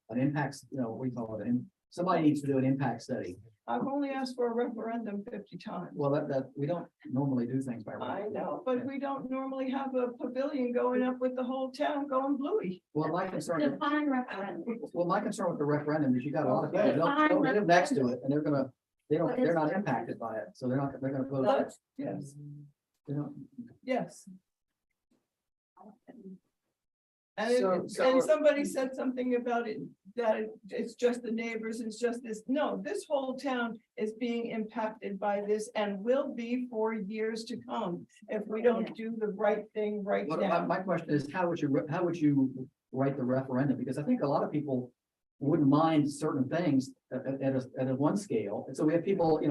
an impact, what we call it, and somebody needs to do an impact study. I've only asked for a referendum 50 times. Well, that, we don't normally do things by. I know, but we don't normally have a pavilion going up with the whole town going bluey. Well, my concern, Define referendum. well, my concern with the referendum is you got a lot of people, don't live next to it, and they're not impacted by it, so they're gonna vote. But, yes, You know, yes. So- And somebody said something about it, that it's just the neighbors, it's just this, no, this whole town is being impacted by this and will be for years to come. If we don't do the right thing right But now. my question is, how would you write the referendum? Because I think a lot of people wouldn't mind certain things at a one scale. And so we have people,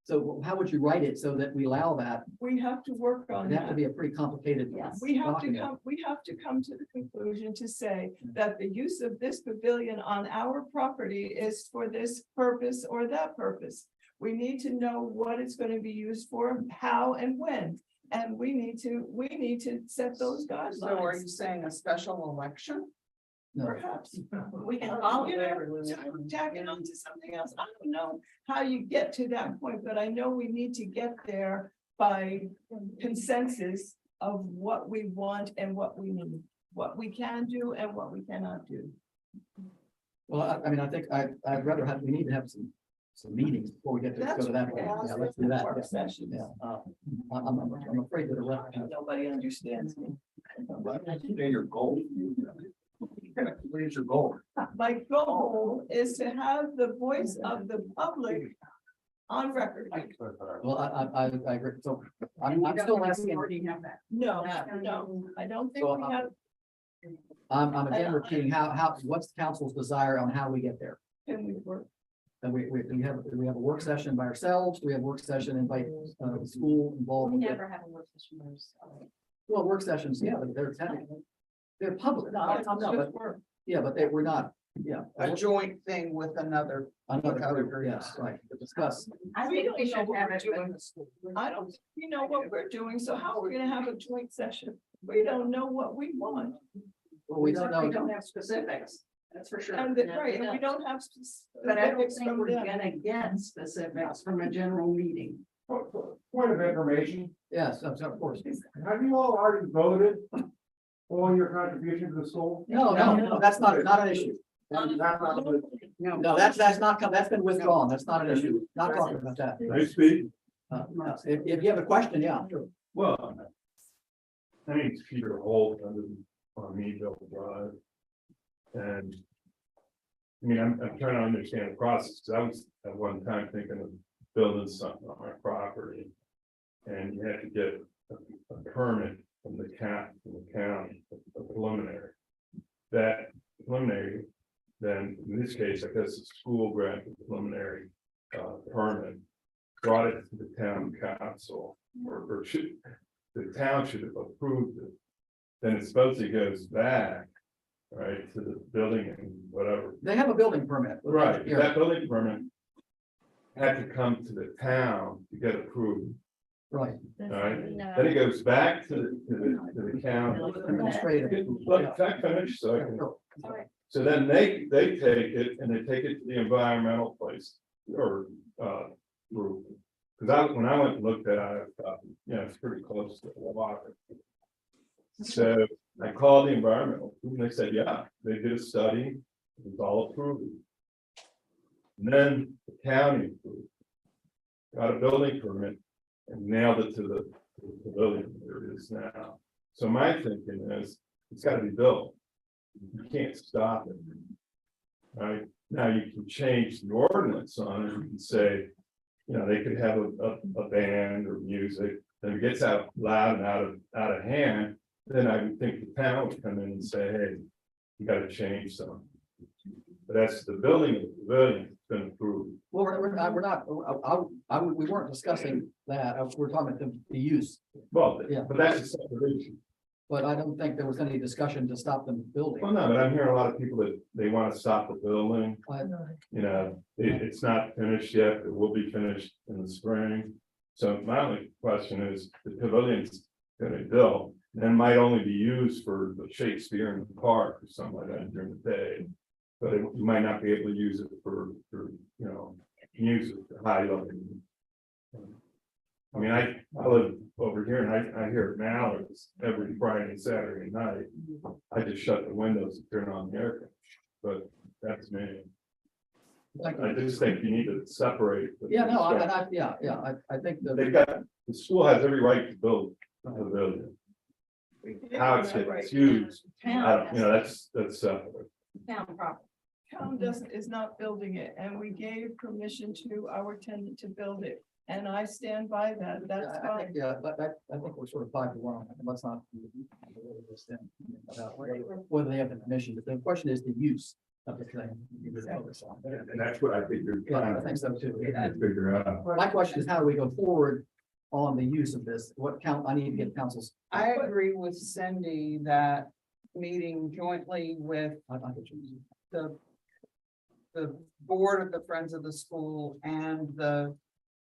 so how would you write it so that we allow that? We have to work on It'd have to that. be a pretty complicated. We have to document. we have to come to the conclusion to say that the use of this pavilion on our property is for this purpose or that purpose. We need to know what it's going to be used for, how and when. And we need to set those So are guidelines. you saying a special election? No. Perhaps. We can follow You it. know, tack it on to something else. I don't know how you get to that point, but I know we need to get there by consensus of what we want and what we need, what we can do and what we cannot do. Well, I mean, I think I'd rather we need to have some meetings before we get to go to that. point. Yeah, let's do that. Work sessions. Yeah, I'm afraid that a referendum. Nobody understands me. Your goal. What is your goal? My goal is to have the voice of the public on record. Well, I agree. So I'm still asking. No, no, I don't think So, we have. I'm again repeating what's the council's desire on how we get there? Can we work? And we have a work session by ourselves, we have work session, invite the school involved. We with it. never have a work session where it's- Well, work sessions, yeah, but they're public. No, it's No, just but- work. Yeah, but we're not, yeah. A joint thing with another. Another group, yes, right, to discuss. I think we should have it. I don't, we know what we're doing, so how are we gonna have a joint session? We don't know what we want. Well, we don't We don't know. have specifics, that's for sure. And right, and we don't have. But I don't specifics think from we're them. gonna get specifics from a general meeting. Point of information, Yes, of course. have you all already voted on your contribution to the school? No, that's not an issue. No. No, that's been withdrawn. That's not an issue. Not talking about that. May I speak? No, if you have a question, yeah, sure. Well, my name's Peter Holt, I live on Meadville Drive. And I mean, I'm trying to understand the process, because I was at one time thinking of building something on my property. And you had to get a permit from the county, a preliminary. That preliminary, then in this case, I guess the school granted preliminary permit. Brought it to the town council, or the town should have approved it. Then it supposedly goes back, right, to the building and whatever. They have a building permit. Right, Here. that building permit had to come to the town to get approved, Right. all right? Then it goes back to the county. Administrative. Let that finish, so I can. So then they take it and they take it to the environmental place or group. Cause when I went and looked at it, I thought, it's pretty close to the water. So I called the environmental group and they said, yeah, they did a study, it was all approved. And then the county approved, got a building permit and nailed it to the pavilion where it is now. So my thinking is, it's gotta be built. You can't stop it. Right, now you can change the ordinance on it, you can say, they could have a band or music, then it gets out loud and out of hand. Then I would think the town would come in and say, hey, you gotta change something. But that's the building of the pavilion, it's been approved. Well, we're not, we weren't discussing that. We're talking about the use. Well, Yeah. but that's a separate issue. but I don't think there was any discussion to stop them building. Well, no, but I'm hearing a lot of people that they want to stop the building. I- You know, it's not finished yet. It will be finished in the spring. So my only question is, the pavilion's gonna be built and might only be used for the Shakespeare in the park or something like that during the day. But you might not be able to use it for, music, high level. I mean, I live over here and I hear Mallards every Friday and Saturday night. I just shut the windows and turn on the air conditioner, but that's me. I just think you need to separate. the Yeah, no, stuff. I think that. They've got, the school has every right to build a pavilion. How it's used, that's separate. Town property. Town doesn't, is not building it, and we gave permission to our tenant to build it, and I stand by that, that's I fine. think, yeah, but I think we're sort of 5-1. Let's not. About whether they have the permission, but the question is the use of the thing. And that's what I think you're Yeah, trying I to think so too. figure out. My question is, how do we go forward on the use of this? What count, I need to get councils. I agree with Cindy that meeting jointly with I think it's- the board of the Friends of the School and the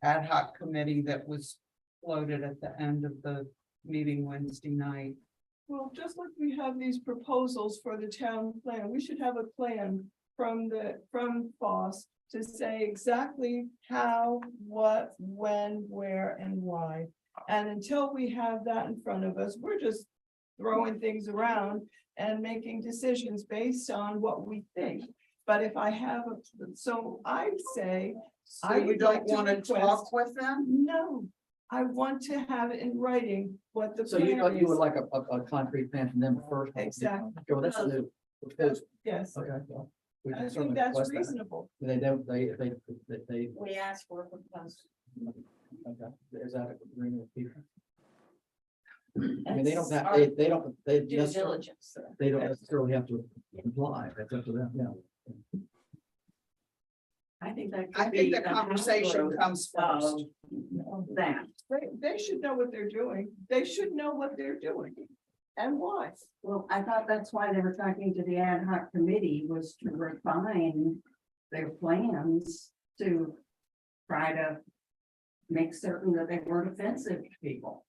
ad hoc committee that was floated at the end of the meeting Wednesday night. Well, just like we have these proposals for the town plan, we should have a plan from FOSS to say exactly how, what, when, where, and why. And until we have that in front of us, we're just throwing things around and making decisions based on what we think. But if I have, so I'd say. So I you would don't like to want to request- talk with them? No, I want to have it in writing what the. So you plan would is. like a concrete plan from them first? Exactly. Go, that's a new. Proposal. Yes, Okay. Well, we can I think certainly that's request that. reasonable. They don't, they, We asked for a proposal. okay, is that an agreement with people? I mean, they don't That's have, our they don't, they Due necessarily, diligence. they don't necessarily have to comply, that's up to them, yeah. I think that. I could think be the an conversation outgrowth comes first. of That. They should know what they're doing. They should know what they're doing. And why. Well, I thought that's why they were talking to the ad hoc committee was to refine their plans to try to make certain that they weren't offensive to people.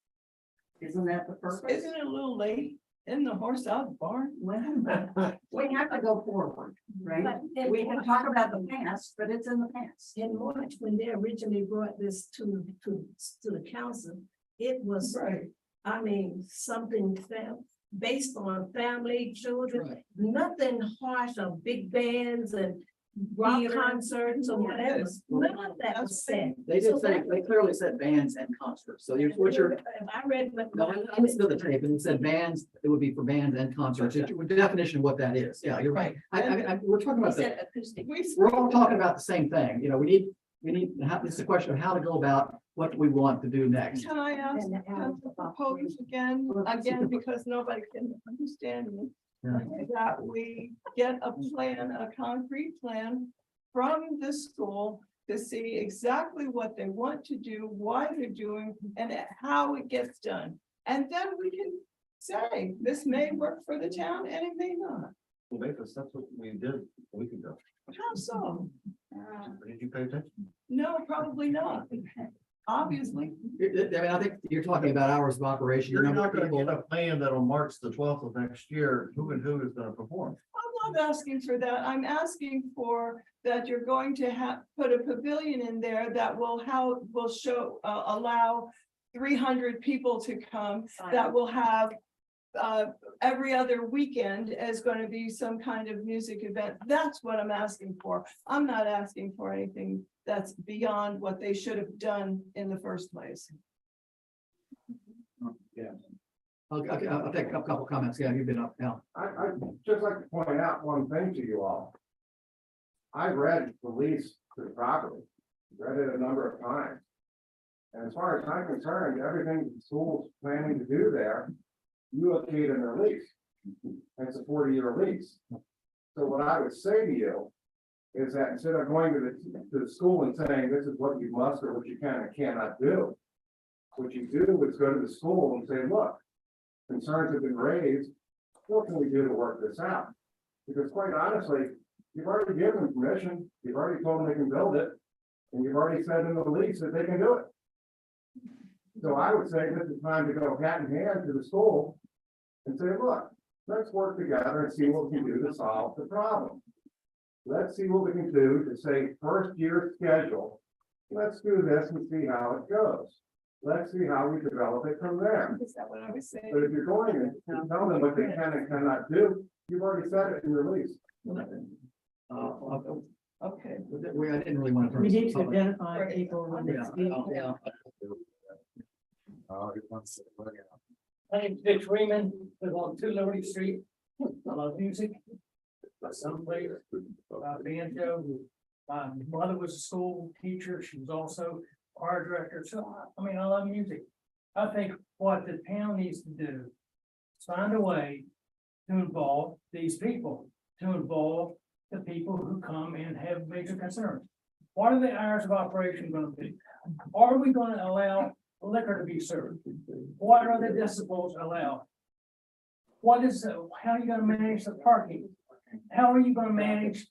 Isn't that the purpose? Isn't it a little late in the horse out barn? Well, we have to go forward, right? But in We can talk about the past, but it's in the past. In March, when they originally brought this to the council, it was, Right. I mean, something based on family, children, Right. nothing harsh of big bands and rock Theater. concerts or whatever. Yes. None of that was said. They So did say, that- they clearly said bands and concerts, so you're, what you're, If I read. no, I listened to the tape and it said bands, it would be for bands and concerts, it's the definition of what that is, yeah, you're right. We're talking He about the, said acoustic. we're all talking about the same thing, we need, it's a question of how to go about what we want to do next. Can I ask, And can I propose again, because nobody can understand me. Yeah. That we get a plan, a concrete plan from the school to see exactly what they want to do, why they're doing, and how it gets done. And then we can say, this may work for the town and it may not. Well, that's what we did a week ago. How so? Did you pay attention? No, probably not. Obviously. I mean, I think you're talking about hours of operation. You're number not of gonna people. get a plan that on March the 12th of next year, who and who is gonna perform. I'm not asking for that. I'm asking for that you're going to put a pavilion in there that will allow 300 people to come, that will have every other weekend is going to be some kind of music event. That's what I'm asking for. I'm not asking for anything that's beyond what they should have done in the first place. I'll take a couple comments, yeah, you've been up now. I just like to point out one thing to you all. I read the lease to the property, read it a number of times. And as far as I'm concerned, everything the school's planning to do there, you locate in their lease. It's a 40-year lease. So what I would say to you is that instead of going to the school and saying, this is what you must or what you can and cannot do, what you do is go to the school and say, look, concerns have been raised, what can we do to work this out? Because quite honestly, you've already given them permission, you've already told them they can build it, and you've already said in the lease that they can do it. So I would say this is time to go hand in hand to the school and say, look, let's work together and see what we can do to solve the problem. Let's see what we can do to say first year schedule. Let's do this and see how it goes. Let's see how we develop it from there. Is that what I was saying? But if you're going to tell them what they can and cannot do, you've already said it in your lease. Okay. I didn't really want to. We need to identify people when Yeah, it's being. yeah. My name's Dick Freeman, live on 2 Liberty Street. I love music. My son plays banjo. My mother was a school teacher. She was also choir director. So, I mean, I love music. I think what the town needs to do is find a way to involve these people, to involve the people who come and have major concerns. What are the hours of operation going to be? Are we going to allow liquor to be served? What are the decibels allowed? What is, how are you gonna manage the parking? How are you gonna manage,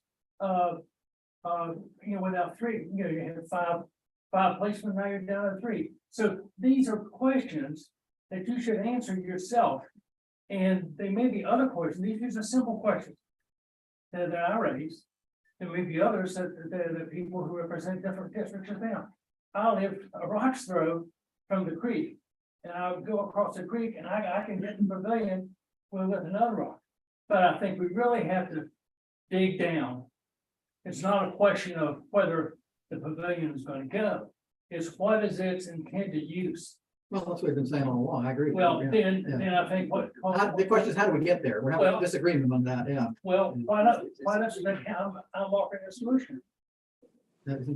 without 3, you have five policemen, now you're down to 3. So these are questions that you should answer yourself. And there may be other questions, these are simple questions that I raised. There may be others that the people who represent different districts of town. I live a rock's throw from the creek. And I would go across the creek and I can get in the pavilion with another rock. But I think we really have to dig down. It's not a question of whether the pavilion is going to go. It's what is its intended use. Well, that's what we've been saying all along. I agree. with Well, you, then, yeah. then I think The question is, how do we get there? We're having Well- a disagreement on that, yeah. well, why not I'm offering a solution.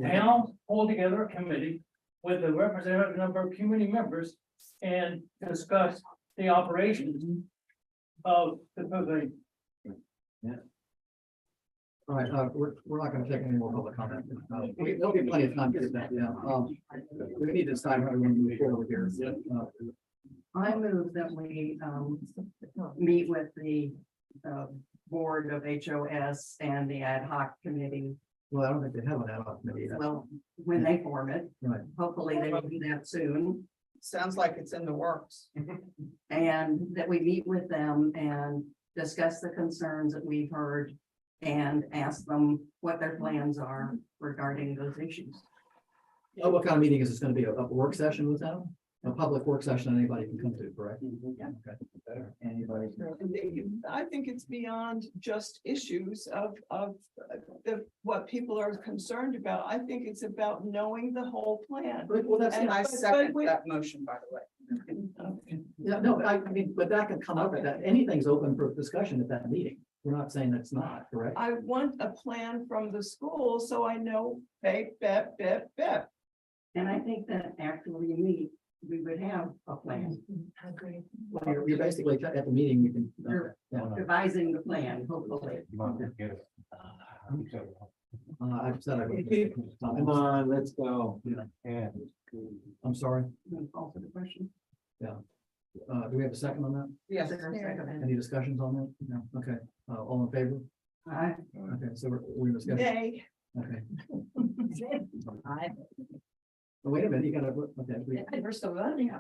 Town pull together a committee with a representative number of community members and discuss the operations of the pavilion. All right, we're not gonna take any more public comment. There'll be plenty of time to get that, yeah. We need to decide how we want to move forward here. I move that we meet with the board of HOS and the ad hoc committee. Well, I don't think they have an ad hoc committee. Well, when they form it, Right. hopefully they will do that soon. Sounds like it's in the works. And that we meet with them and discuss the concerns that we've heard and ask them what their plans are regarding those issues. Oh, what kind of meeting is this gonna be? A work session with them? A public work session anybody can come to, correct? Yeah. Okay. Anybody. I think it's beyond just issues of what people are concerned about. I think it's about knowing the whole plan. Well, that's, And I But second wait- that motion, by the way. yeah, no, I mean, but that can come up at that. Anything's open for discussion at that meeting. We're not saying that's not, correct? I want a plan from the school, so I know, hey, bet. And I think that after we meet, we would have a plan, Well, you're basically at the meeting, you can. Yeah. devising the plan, hopefully. I've said I would. Come on, let's go. Yeah. I'm sorry. Call for the question. Do we have a second on that? Yes. Any discussions on that? No, okay, all in favor? Aye. Okay, so we're discussing, Nay. okay. Oh, wait a minute, you gotta, okay. We're still voting.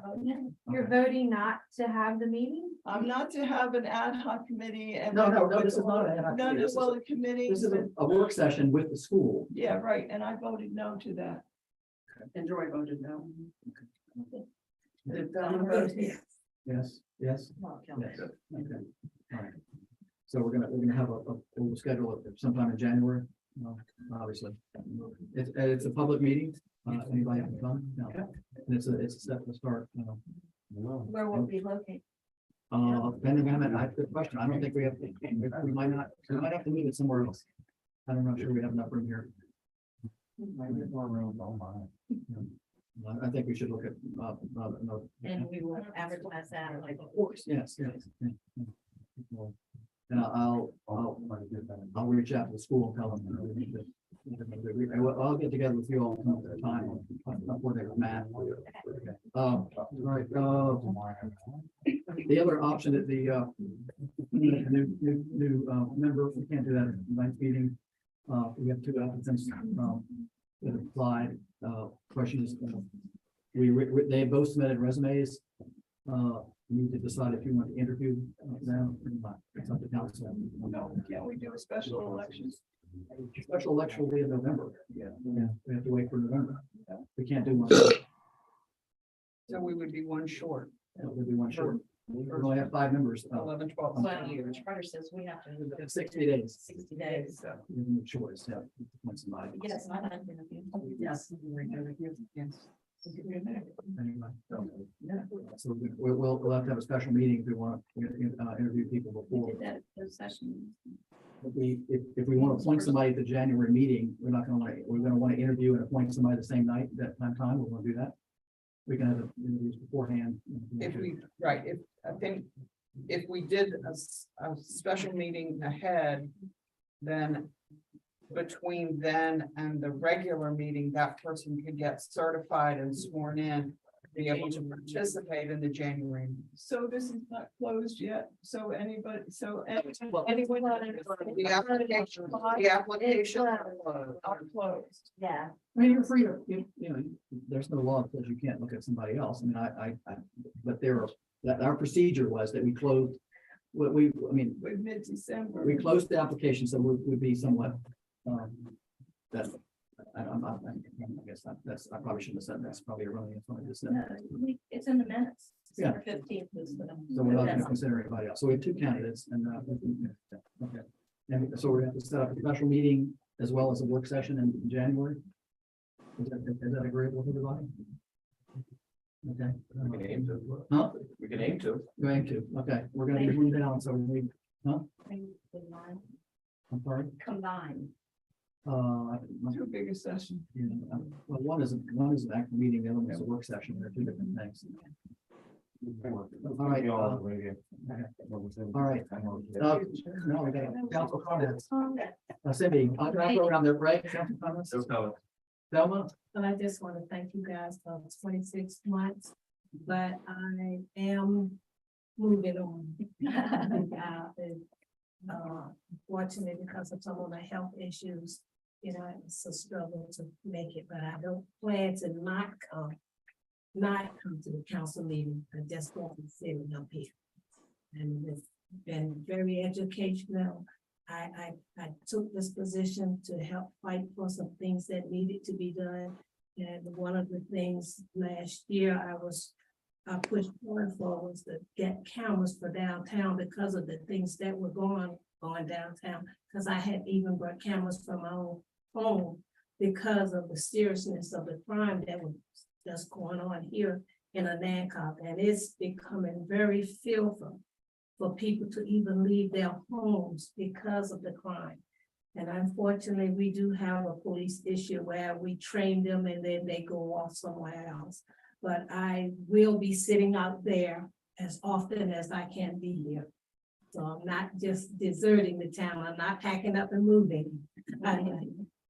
You're voting not to have the meeting? I'm not to have an ad hoc committee and. No, this is not an ad hoc No, committee. no, This well, is the committee. This is a work session with the school. Yeah, right, and I voted no to that. And Joy voted no. Yes, yes, yes, okay, all right. So we're gonna have we'll schedule it sometime in January, obviously. It's a public meeting, anybody can come, no, and it's a step to start, Where will it be located? depending on that, good question, I don't think we have, we might have to move it somewhere else. I'm not sure we have enough room here. I think we should look at, And we will advertise that like. of course, yes. And I'll reach out to the school and tell them. I'll get together with you all at a time before they were mad. Right, The other option that the new member, we can't do that at the ninth meeting. We have two applicants, that applied, questions. They both submitted resumes. You need to decide if you want to interview them or not. It's up to council. No, can't we do a special election? Special election will be in November. Yeah, we have to wait for November. We can't do one. So we would be one short, We'll do one short. We only have 5 members. 11, 12. Well, charter says we have to. 60 days. 60 days. You have no choice. Yeah. Appoint somebody. Yes, I like interview. Yes. Anyway, so we'll have to have a special meeting if we want to interview people We before. did that at the session. If we want to appoint somebody at the January meeting, we're not going to we're going to want to interview and appoint somebody the same night, that time, we're going to do that. We can have the interviews beforehand. If we, right, if, I think, if we did a special meeting ahead, then between then and the regular meeting, that person could get certified and sworn in, be able to participate in the January. So this is not closed yet, so anybody, The application are closed. Yeah. I mean, you're free to, you know, there's no law that says you can't look at somebody else. I mean, but that our procedure was that we closed. What I mean, With mid-December. we closed the application, so we'd be somewhat, that, I guess I probably shouldn't have said that's probably erroneous. What I just said. It's in the minutes. Yeah. December 15th was the. So we're not going to consider anybody else. So we have 2 candidates and, okay. And so we're going to set up a special meeting as well as a work session in January. Is that agreeable with everybody? Okay. We can aim to. Huh? We can aim to. Going to, okay, we're gonna be moving down, so we, I'm sorry. Combined. Too big a session. Yeah, well, one is an actual meeting, the other one is a work session, they're 2 different things. All right. All right. No, we got council comments. Cindy, I'll go around there, right? Council comments? Thelma? But I just want to thank you guys for 26 months, but I am moving on. Fortunately, because of some of my health issues, you know, it's a struggle to make it, but I don't plan to not come to the council meeting. I just want to sit up here. And it's been very educational. I took this position to help fight for some things that needed to be done. And one of the things last year I pushed forward for was to get cameras for downtown because of the things that were going on downtown. Because I had even brought cameras from my own home because of the seriousness of the crime that was just going on here in Anacog. And it's becoming very fearful for people to even leave their homes because of the crime. And unfortunately, we do have a police issue where we train them and then they go off somewhere else. But I will be sitting out there as often as I can be here. So I'm not just deserting the town. I'm not packing up and moving.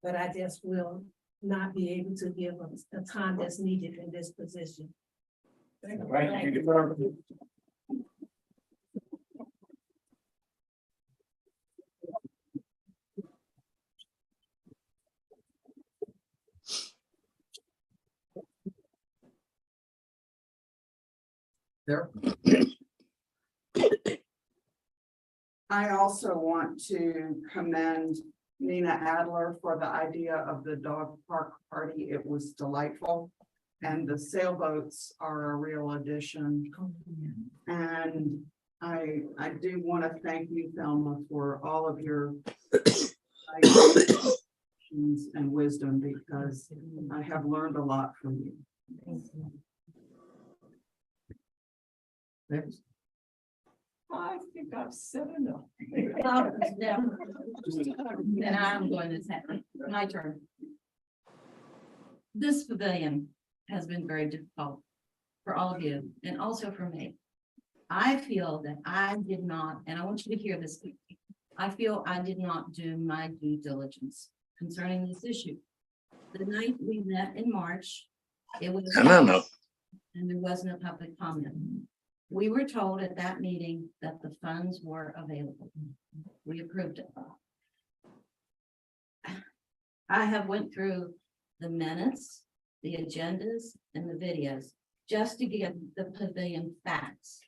But I just will not be able to give the time that's needed in this position. Thank you. There. I also want to commend Nina Adler for the idea of the dog park party. It was delightful. And the sailboats are a real addition. And I do want to thank you, Thelma, for all of your and wisdom, because I have learned a lot from you. Next. I think I've said enough. Then I'm going to say, my turn. This pavilion has been very difficult for all of you and also for me. I feel that I did not, and I want you to hear this. I feel I did not do my due diligence concerning this issue. The night we met in March, it was. And there wasn't a public comment. We were told at that meeting that the funds were available. We approved it. I have went through the minutes, the agendas and the videos just to give the pavilion facts.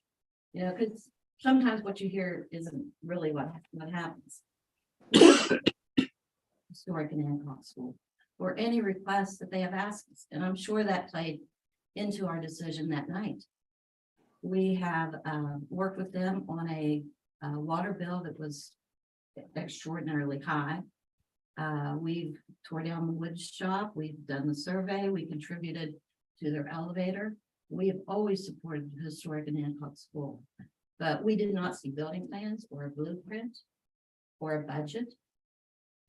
You know, because sometimes what you hear isn't really what happens. Historic and Hancock School, or any requests that they have asked us, and I'm sure that played into our decision that night. We have worked with them on a water bill that was extraordinarily high. We've tore down the wood shop, we've done the survey, we contributed to their elevator. We have always supported the Historic and Hancock School, but we did not see building plans or a blueprint or a budget.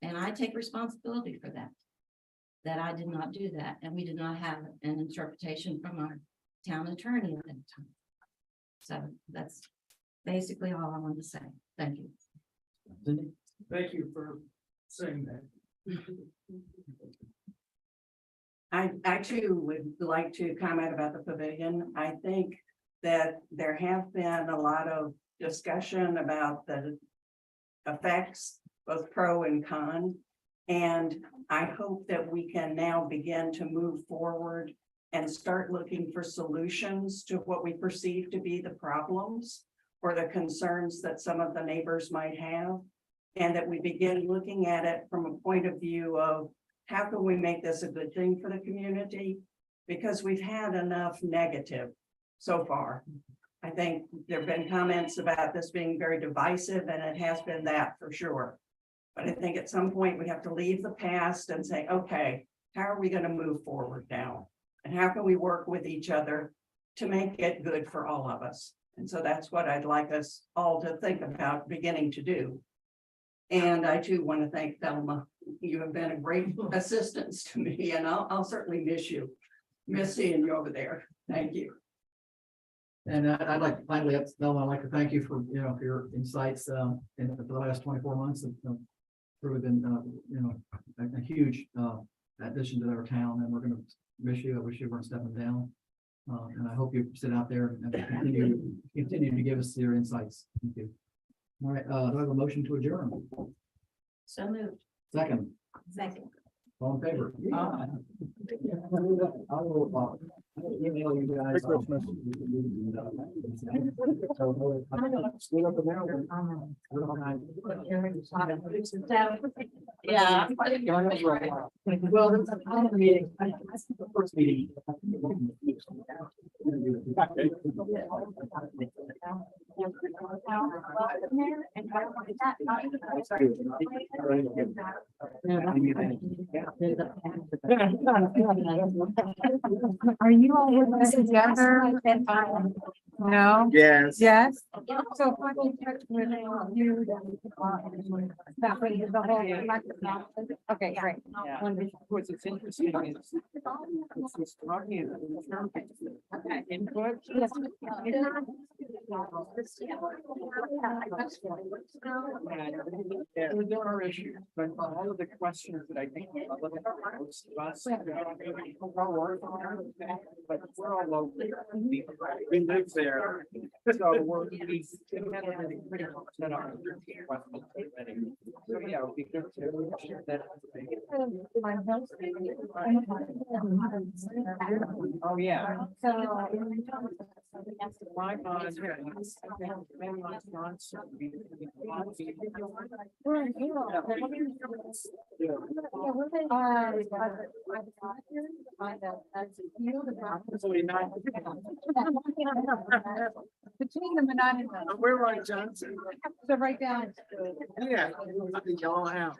And I take responsibility for that I did not do that, and we did not have an interpretation from our town attorney at that time. So that's basically all I wanted to say. Thank you. Thank you for saying that. I too would like to comment about the pavilion. I think that there have been a lot of discussion about the effects, both pro and con. And I hope that we can now begin to move forward and start looking for solutions to what we perceive to be the problems or the concerns that some of the neighbors might have. And that we begin looking at it from a point of view of how can we make this a good thing for the community? Because we've had enough negative so far. I think there've been comments about this being very divisive, and it has been that for sure. But I think at some point we have to leave the past and say, okay, how are we going to move forward now? And how can we work with each other to make it good for all of us? And so that's what I'd like us all to think about beginning to do. And I too want to thank Thelma. You have been a great assistance to me, and I'll certainly miss seeing you over there. Thank you. And I'd like to finally, Thelma, I'd like to thank you for, for your insights, for the last 24 months. It's really been, a huge, addition to our town, and we're going to miss you. I wish you weren't stepping down. And I hope you sit out there and continue to give us your insights. Thank you. All right, do I have a motion to adjourn? So moved. Second, Second. all in favor? Aye. I will, email you guys. Merry Christmas. Yeah. Well, that's a meeting. The first meeting. Are you all with us together? No? Yes. Yes? So if I can touch with you. That way the whole. Okay, great. Wonderful. What's interesting is it's talking input. There are issues, but all of the questions that I think most of us, but we're all local. We live there. So we're, we pretty much set our questions. So yeah, it would be good to that. Oh, yeah. My mind. Between them and I. We're on Johnson. So right down. Yeah. The yellow house.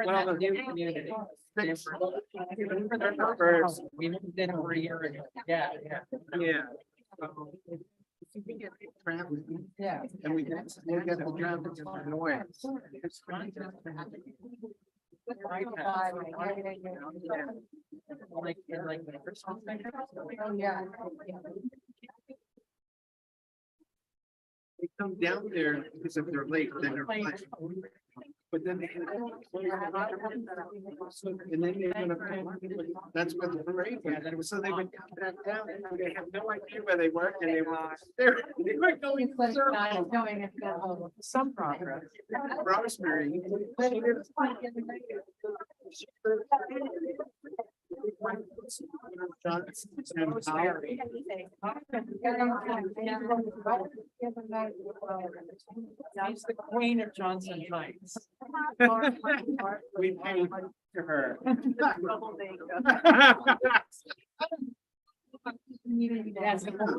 Well, the new community. We moved in over a year ago. Yeah, yeah. Yeah. Yeah. And we get the traffic in the way. Like the first one. Oh, yeah. They come down there because if they're late, then they're. But then. And then they're gonna, that's what the parade was, so they would come back down and they have no idea where they were and they were going. Some progress. Rosemary. She's the queen of Johnson Heights. We paid to her. Yes.